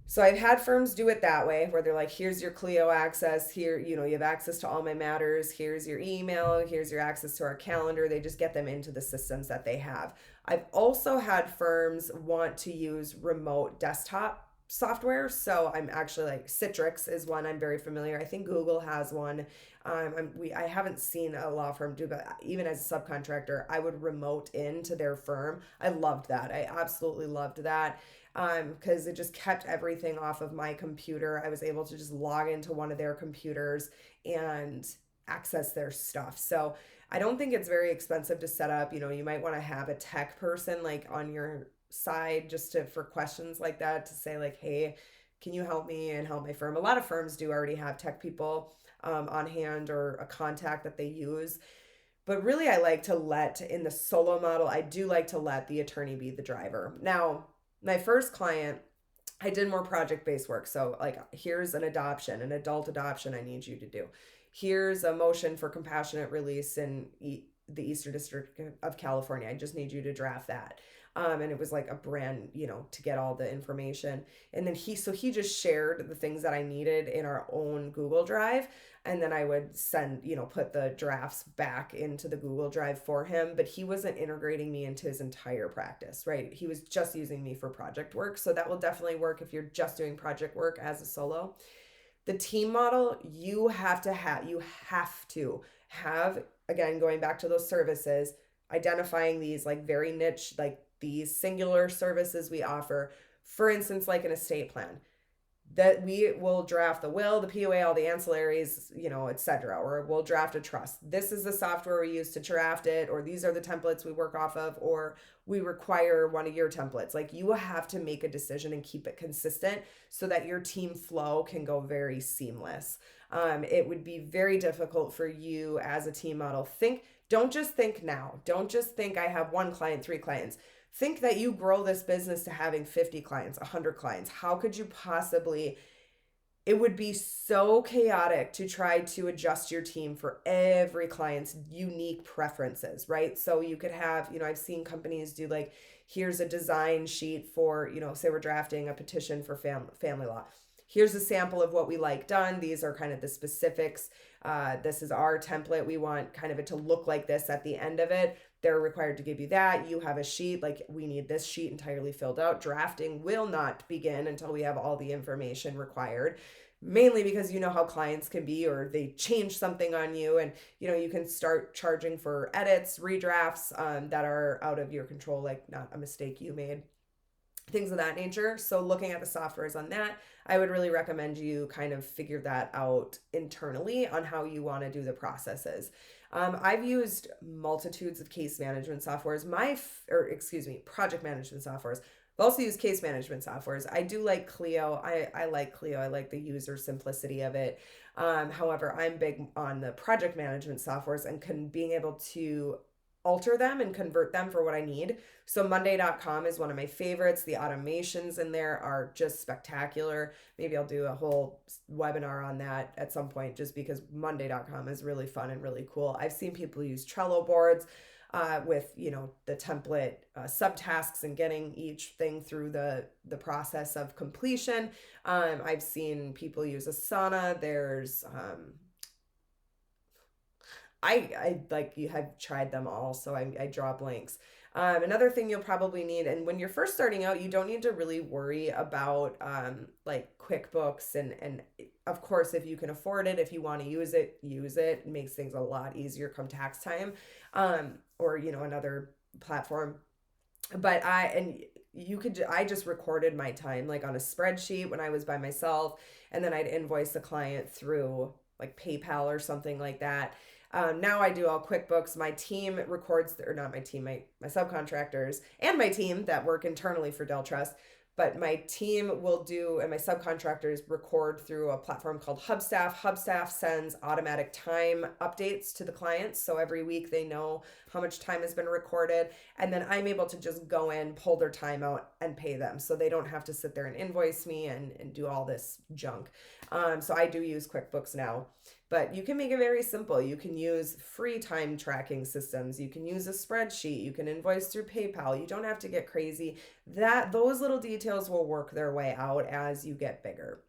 So I've had firms do it that way, where they're like, here's your Clio access, here, you have access to all my matters, here's your email, here's your access to our calendar. They just get them into the systems that they have. I've also had firms want to use remote desktop software. So I'm actually like Citrix is one I'm very familiar. I think Google has one. I haven't seen a law firm do, but even as a subcontractor, I would remote into their firm. I loved that. I absolutely loved that, because it just kept everything off of my computer. I was able to just log into one of their computers and access their stuff. So I don't think it's very expensive to set up. You might want to have a tech person like on your side just to for questions like that, to say like, hey, can you help me and help my firm? A lot of firms do already have tech people on hand, or a contact that they use. But really, I like to in the solo model, I do like to let the attorney be the driver. Now, my first client, I did more project based work. So, like, here's an adult adoption I need you to do. Here's a motion for compassionate release in the Eastern District of California. I just need you to draft that. And it was like a brand, to get all the information. And then he just shared the things that I needed in our own Google Drive. And then I would send, put the drafts back into the Google Drive for him. But he wasn't integrating me into his entire practice, right? He was just using me for project work. So that will definitely work if you're just doing project work as a solo. The team model, you have to have, again, going back to those services, identifying these like very niche, like these singular services we offer. For instance, like an estate plan, that we will draft the will, the POA, all the ancillaries, etc. Or we'll draft a trust. This is the software we use to draft it, or these are the templates we work off of, or we require one of your templates. Like, you have to make a decision and keep it consistent so that your team flow can go very seamless. It would be very difficult for you as a team model. Don't just think now. Don't just think I have one client, 3 clients. Think that you grow this business to having 50 clients, 100 clients. How could you possibly? It would be so chaotic to try to adjust your team for every client's unique preferences, right? So you could have, I've seen companies do like, here's a design sheet for, say we're drafting a petition for family law. Here's a sample of what we like done. These are kind of the specifics. This is our template. We want kind of it to look like this at the end of it. They're required to give you that. You have a sheet, like, we need this sheet entirely filled out. Drafting will not begin until we have all the information required, mainly because you know how clients can be, or they change something on you, and you can start charging for edits, redrafts that are out of your control, like not a mistake you made, things of that nature. So looking at the softwares on that, I would really recommend you kind of figure that out internally on how you want to do the processes. I've used multitudes of case management softwares, project management softwares. I've also used case management softwares. I do like Clio. I like Clio. I like the user simplicity of it. However, I'm big on the project management softwares and being able to alter them and convert them for what I need. So Monday.com is one of my favorites. The automations in there are just spectacular. Maybe I'll do a whole webinar on that at some point, just because Monday.com is really fun and really cool. I've seen people use Trello boards with the template subtasks and getting each thing through the process of completion. I've seen people use Asana. There's I like, you have tried them all, so I draw blanks. Another thing you'll probably need, and when you're first starting out, you don't need to really worry about like QuickBooks, and of course, if you can afford it, if you want to use it, use it. It makes things a lot easier come tax time, or another platform. But I just recorded my time like on a spreadsheet when I was by myself, and then I'd invoice the client through like PayPal or something like that. Now I do all QuickBooks. My team records, or not my team, my subcontractors and my team that work internally for Dell Trust. But my team will do, and my subcontractors record through a platform called Hubstaff. Hubstaff sends automatic time updates to the clients. So every week they know how much time has been recorded. And then I'm able to just go in, pull their time out, and pay them. So they don't have to sit there and invoice me and do all this junk. So I do use QuickBooks now. But you can make it very simple. You can use free time tracking systems. You can use a spreadsheet. You can invoice through PayPal. You don't have to get crazy. Those little details will work their way out as you get bigger.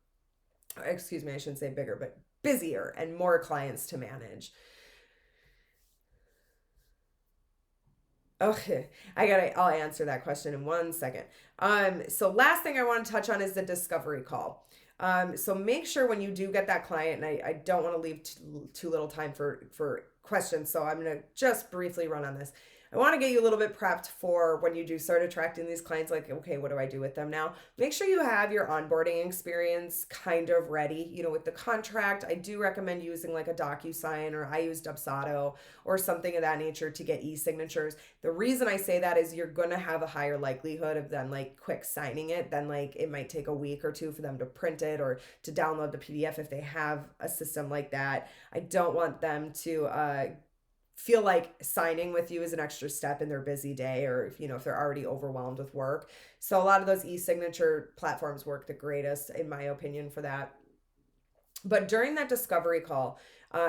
Excuse me, I shouldn't say bigger, but busier and more clients to manage. Okay, I'll answer that question in 1 second. So last thing I want to touch on is the discovery call. So make sure when you do get that client, and I don't want to leave too little time for questions, so I'm gonna just briefly run on this. I want to get you a little bit prepped for when you do start attracting these clients, like, okay, what do I do with them now? Make sure you have your onboarding experience kind of ready. With the contract, I do recommend using like a DocuSign, or I use Dubsado or something of that nature to get e-signatures. The reason I say that is you're going to have a higher likelihood of them like quick signing it than like it might take a week or two for them to print it or to download the PDF if they have a system like that. I don't want them to feel like signing with you is an extra step in their busy day, or if they're already overwhelmed with work. So a lot of those e-signature platforms work the greatest in my opinion for that. But during that discovery call,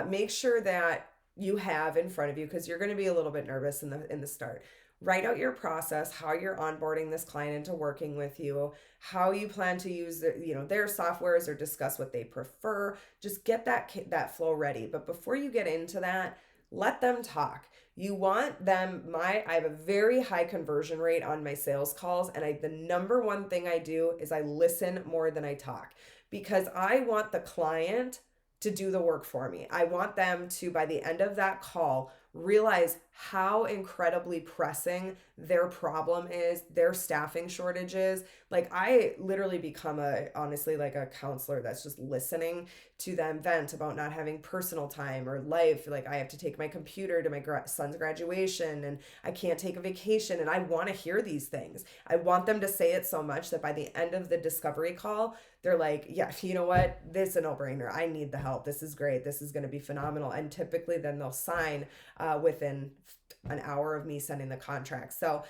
make sure that you have in front of you, because you're going to be a little bit nervous in the start. Write out your process, how you're onboarding this client into working with you, how you plan to use their softwares, or discuss what they prefer. Just get that flow ready. But before you get into that, let them talk. You want them. I have a very high conversion rate on my sales calls, and the number one thing I do is I listen more than I talk, because I want the client to do the work for me. I want them to, by the end of that call, realize how incredibly pressing their problem is, their staffing shortages. Like, I literally become honestly like a counselor that's just listening to them vent about not having personal time or life. Like, I have to take my computer to my son's graduation, and I can't take a vacation, and I want to hear these things. I want them to say it so much that by the end of the discovery call, they're like, yeah, you know what? This is a no-brainer. I need the help. This is great. This is going to be phenomenal. And typically then they'll sign within an hour of me sending the contract. So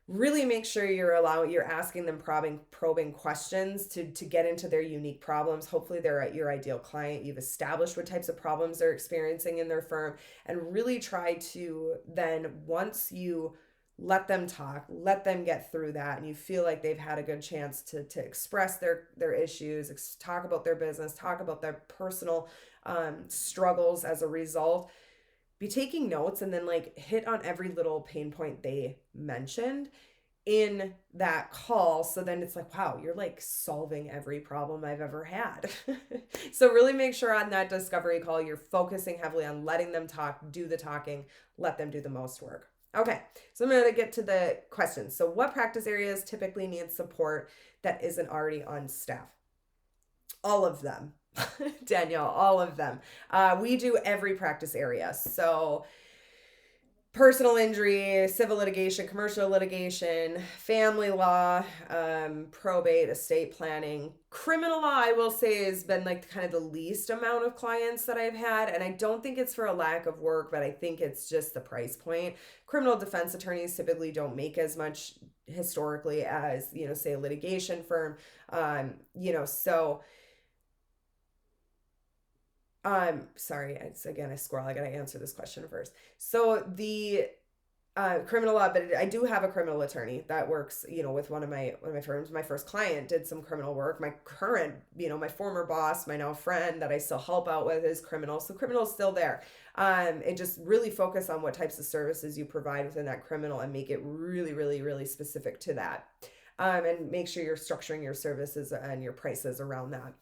really make sure you're asking them probing questions to get into their unique problems. Hopefully they're at your ideal client. You've established what types of problems they're experiencing in their firm, and really try to then, once you let them talk, let them get through that, and you feel like they've had a good chance to express their issues, talk about their business, talk about their personal struggles as a result, be taking notes, and then like hit on every little pain point they mentioned in that call. So then it's like, wow, you're like solving every problem I've ever had. So really make sure on that discovery call, you're focusing heavily on letting them talk, do the talking, let them do the most work. Okay, so I'm going to get to the questions. So what practice areas typically need support that isn't already on staff? All of them. Danielle, all of them. We do every practice area. So personal injury, civil litigation, commercial litigation, family law, probate, estate planning. Criminal law, I will say, has been like kind of the least amount of clients that I've had. And I don't think it's for a lack of work, but I think it's just the price point. Criminal defense attorneys typically don't make as much historically as, say a litigation firm. So sorry, it's again a squirrel. I gotta answer this question first. So criminal law, but I do have a criminal attorney that works, with one of my firms. My first client did some criminal work. My current, my former boss, my now friend that I still help out with is criminal. So criminal is still there. It just really focus on what types of services you provide within that criminal and make it really, really, really specific to that. And make sure you're structuring your services and your prices around that.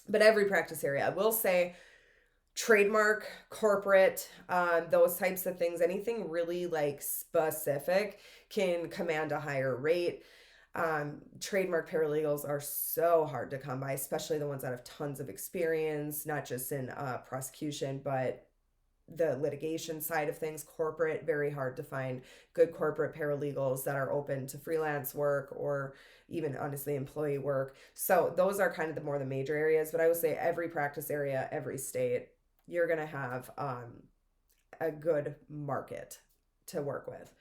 But every practice area, I will say, trademark, corporate, those types of things, anything really like specific can command a higher rate. Trademark paralegals are so hard to come by, especially the ones that have tons of experience, not just in prosecution, but the litigation side of things. Corporate, very hard to find good corporate paralegals that are open to freelance work or even honestly employee work. So those are kind of the major areas, but I would say every practice area, every state, you're going to have a good market to work with.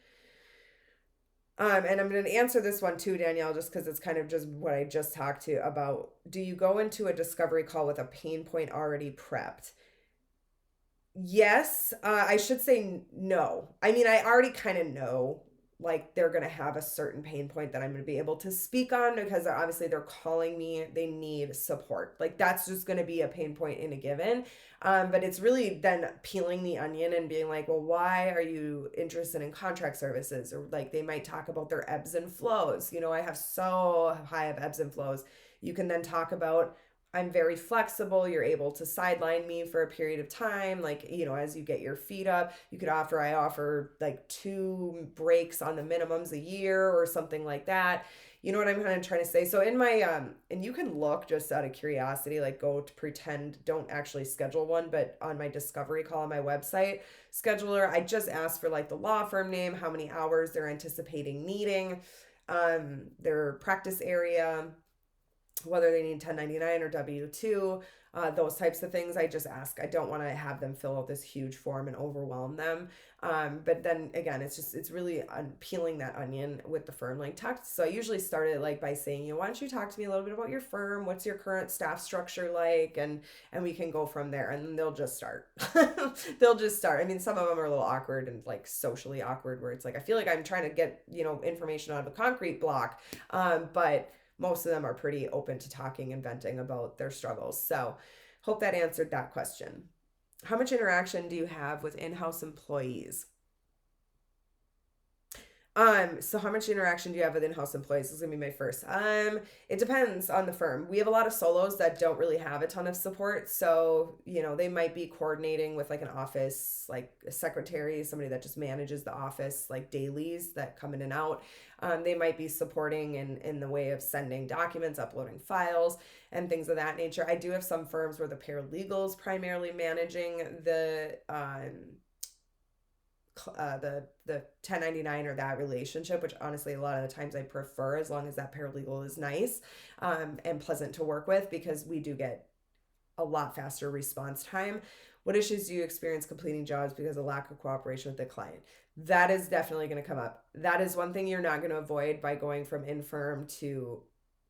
And I'm going to answer this one too, Danielle, just because it's kind of just what I just talked to you about. Do you go into a discovery call with a pain point already prepped? Yes, I should say no. I mean, I already kind of know like they're going to have a certain pain point that I'm going to be able to speak on because obviously they're calling me, they need support. Like that's just going to be a pain point in a given. But it's really then peeling the onion and being like, well, why are you interested in contract services? Or like they might talk about their ebbs and flows. I have so high of ebbs and flows. You can then talk about I'm very flexible. You're able to sideline me for a period of time. Like, as you get your feet up, I offer like 2 breaks on the minimums a year or something like that. You know what I'm kind of trying to say? So in my, and you can look just out of curiosity, like go to pretend, don't actually schedule one, but on my discovery call on my website scheduler, I just asked for like the law firm name, how many hours they're anticipating needing, their practice area, whether they need 1099 or W-2, those types of things. I just ask. I don't want to have them fill out this huge form and overwhelm them. But then again, it's really peeling that onion with the firm. Like so I usually start it like by saying, why don't you talk to me a little bit about your firm? What's your current staff structure like? And we can go from there. And then they'll just start. They'll just start. I mean, some of them are a little awkward and like socially awkward where it's like, I feel like I'm trying to get, information out of a concrete block. But most of them are pretty open to talking and venting about their struggles. So, hope that answered that question. How much interaction do you have with in-house employees? So how much interaction do you have with in-house employees? This is gonna be my first. It depends on the firm. We have a lot of solos that don't really have a ton of support. So, they might be coordinating with like an office, like a secretary, somebody that just manages the office, like dailies that come in and out. They might be supporting in the way of sending documents, uploading files, and things of that nature. I do have some firms where the paralegal is primarily managing the 1099 or that relationship, which honestly a lot of the times I prefer as long as that paralegal is nice and pleasant to work with, because we do get a lot faster response time. What issues do you experience completing jobs because of lack of cooperation with the client? That is definitely going to come up. That is one thing you're not going to avoid by going from in-firm to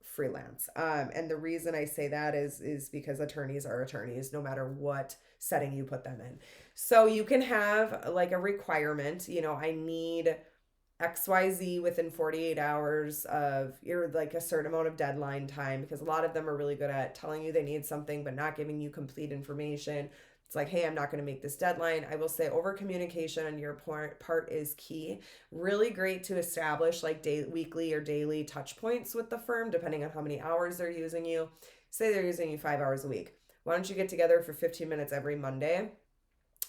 freelance. And the reason I say that is because attorneys are attorneys no matter what setting you put them in. So you can have like a requirement, I need XYZ within 48 hours of you're like a certain amount of deadline time, because a lot of them are really good at telling you they need something but not giving you complete information. It's like, hey, I'm not going to make this deadline. I will say over communication on your part is key. Really great to establish like weekly or daily touch points with the firm, depending on how many hours they're using you. Say they're using you 5 hours a week. Why don't you get together for 15 minutes every Monday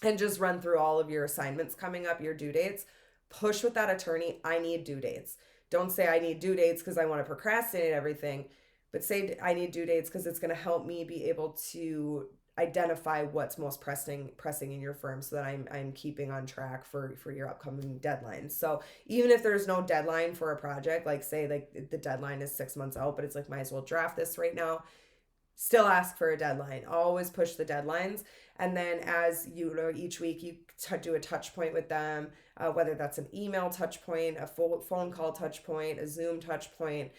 and just run through all of your assignments coming up, your due dates? Push with that attorney, I need due dates. Don't say I need due dates because I want to procrastinate everything, but say I need due dates because it's going to help me be able to identify what's most pressing in your firm so that I'm keeping on track for your upcoming deadlines. So even if there's no deadline for a project, like say like the deadline is 6 months out, but it's like might as well draft this right now. Still ask for a deadline. Always push the deadlines. And then as you know, each week you do a touch point with them, whether that's an email touch point, a phone call touch point, a Zoom touch point.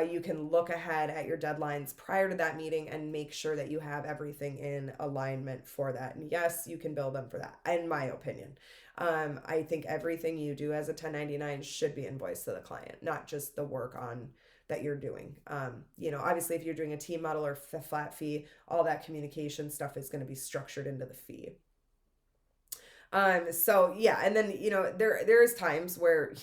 You can look ahead at your deadlines prior to that meeting and make sure that you have everything in alignment for that. And yes, you can bill them for that, in my opinion. I think everything you do as a 1099 should be invoiced to the client, not just the work on that you're doing. Obviously, if you're doing a team model or a flat fee, all that communication stuff is going to be structured into the fee. So yeah, and then there's times where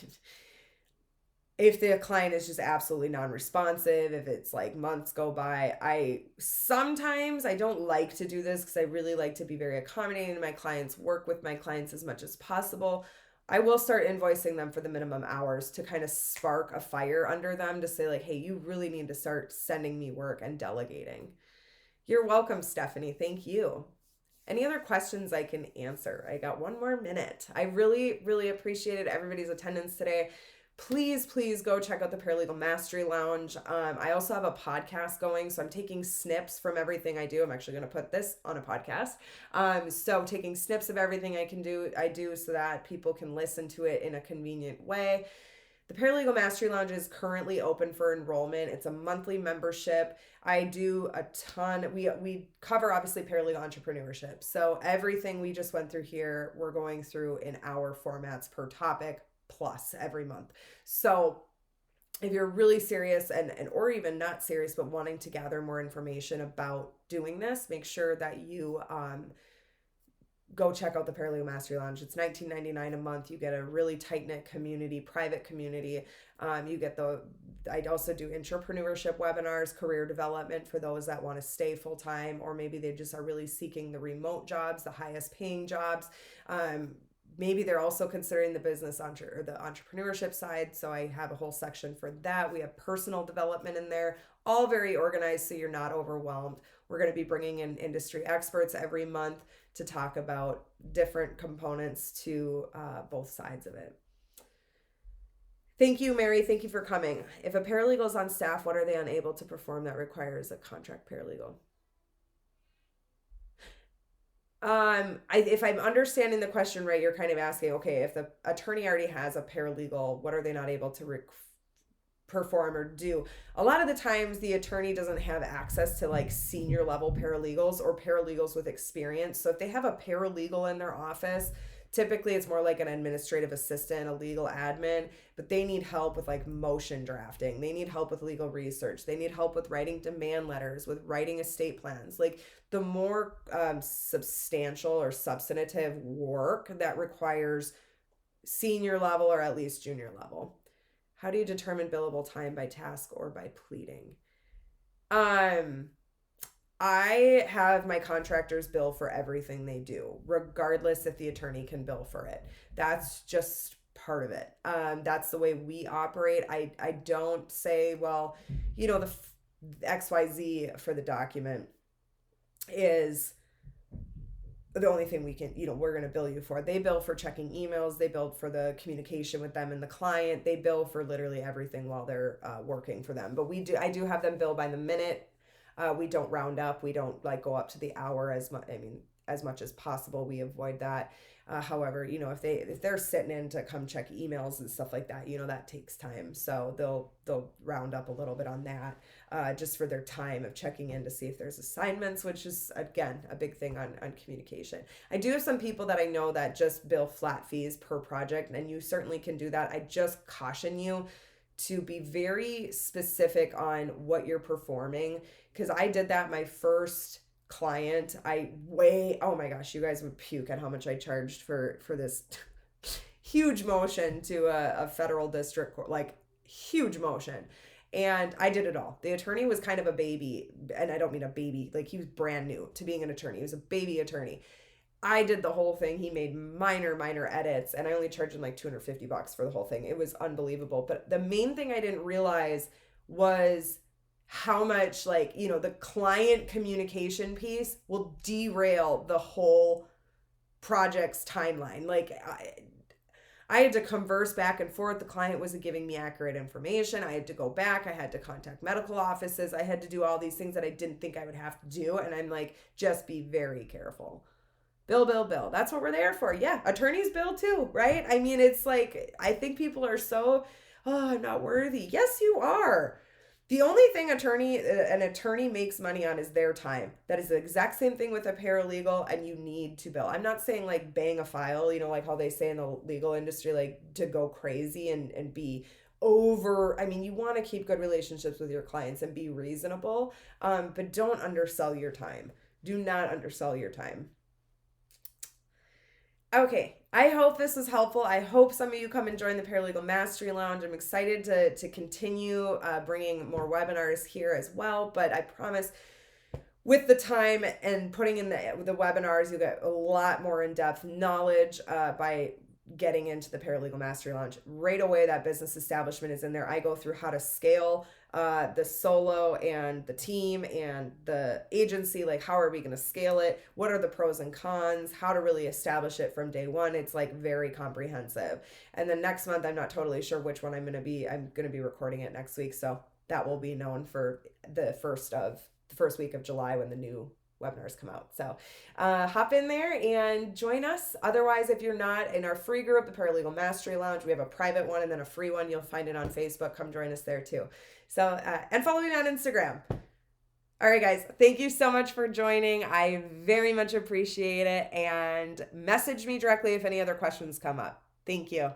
if the client is just absolutely non-responsive, if it's like months go by, I don't like to do this because I really like to be very accommodating to my clients, work with my clients as much as possible. I will start invoicing them for the minimum hours to kind of spark a fire under them to say like, hey, you really need to start sending me work and delegating. You're welcome, Stephanie. Thank you. Any other questions I can answer? I got one more minute. I really, really appreciated everybody's attendance today. Please go check out the Paralegal Mastery Lounge. I also have a podcast going, so I'm taking snips from everything I do. I'm actually going to put this on a podcast. So taking snips of everything I do so that people can listen to it in a convenient way. The Paralegal Mastery Lounge is currently open for enrollment. It's a monthly membership. I do a ton. We cover obviously paralegal entrepreneurship. So everything we just went through here, we're going through in our formats per topic plus every month. So if you're really serious and or even not serious but wanting to gather more information about doing this, make sure that you go check out the Paralegal Mastery Lounge. It's $19.99 a month. You get a really tight-knit community, private community. I also do entrepreneurship webinars, career development for those that want to stay full-time, or maybe they just are really seeking the remote jobs, the highest paying jobs. Maybe they're also considering the business or the entrepreneurship side. So I have a whole section for that. We have personal development in there, all very organized so you're not overwhelmed. We're going to be bringing in industry experts every month to talk about different components to both sides of it. Thank you, Mary. Thank you for coming. If a paralegal is on staff, what are they unable to perform that requires a contract paralegal? If I'm understanding the question right, you're kind of asking, okay, if the attorney already has a paralegal, what are they not able to perform or do? A lot of the times the attorney doesn't have access to like senior level paralegals or paralegals with experience. So if they have a paralegal in their office, typically it's more like an administrative assistant, a legal admin, but they need help with like motion drafting. They need help with legal research. They need help with writing demand letters, with writing estate plans. Like the more substantial or substantive work that requires senior level or at least junior level. How do you determine billable time by task or by pleading? I have my contractors bill for everything they do, regardless if the attorney can bill for it. That's just part of it. That's the way we operate. I don't say, well, the XYZ for the document is the only thing we can, we're going to bill you for. They bill for checking emails. They bill for the communication with them and the client. They bill for literally everything while they're working for them. But I do have them bill by the minute. We don't round up. We don't like go up to the hour as much. As much as possible, we avoid that. However, if they're sitting in to come check emails and stuff like that, that takes time. So they'll round up a little bit on that, just for their time of checking in to see if there's assignments, which is again a big thing on communication. I do have some people that I know that just bill flat fees per project, and you certainly can do that. I just caution you to be very specific on what you're performing, because I did that my first client. Oh my gosh, you guys would puke at how much I charged for this huge motion to a federal district court, like huge motion. And I did it all. The attorney was kind of a baby, and I don't mean a baby, like he was brand new to being an attorney. He was a baby attorney. I did the whole thing. He made minor edits, and I only charged him like $250 for the whole thing. It was unbelievable. But the main thing I didn't realize was how much the client communication piece will derail the whole project's timeline. I had to converse back and forth. The client wasn't giving me accurate information. I had to go back. I had to contact medical offices. I had to do all these things that I didn't think I would have to do. And I'm like, just be very careful. Bill, bill, bill. That's what we're there for. Yeah, attorneys bill too, right? I mean, it's like, I think people are so, oh, I'm not worthy. Yes, you are. The only thing an attorney makes money on is their time. That is the exact same thing with a paralegal, and you need to bill. I'm not saying like bang a file, like how they say in the legal industry, like to go crazy and be over. I mean, you want to keep good relationships with your clients and be reasonable, but don't undersell your time. Do not undersell your time. Okay, I hope this was helpful. I hope some of you come and join the Paralegal Mastery Lounge. I'm excited to continue bringing more webinars here as well, but I promise with the time and putting in the webinars, you'll get a lot more in-depth knowledge by getting into the Paralegal Mastery Lounge. Right away, that business establishment is in there. I go through how to scale the solo and the team and the agency. Like, how are we going to scale it? What are the pros and cons? How to really establish it from day one. It's like very comprehensive. And then next month, I'm not totally sure which one I'm going to be recording it next week. So that will be known for the first week of July when the new webinars come out. So hop in there and join us. Otherwise, if you're not in our free group, the Paralegal Mastery Lounge, we have a private one and then a free one. You'll find it on Facebook. Come join us there too. So, and follow me on Instagram. All right, guys, thank you so much for joining. I very much appreciate it. And message me directly if any other questions come up. Thank you.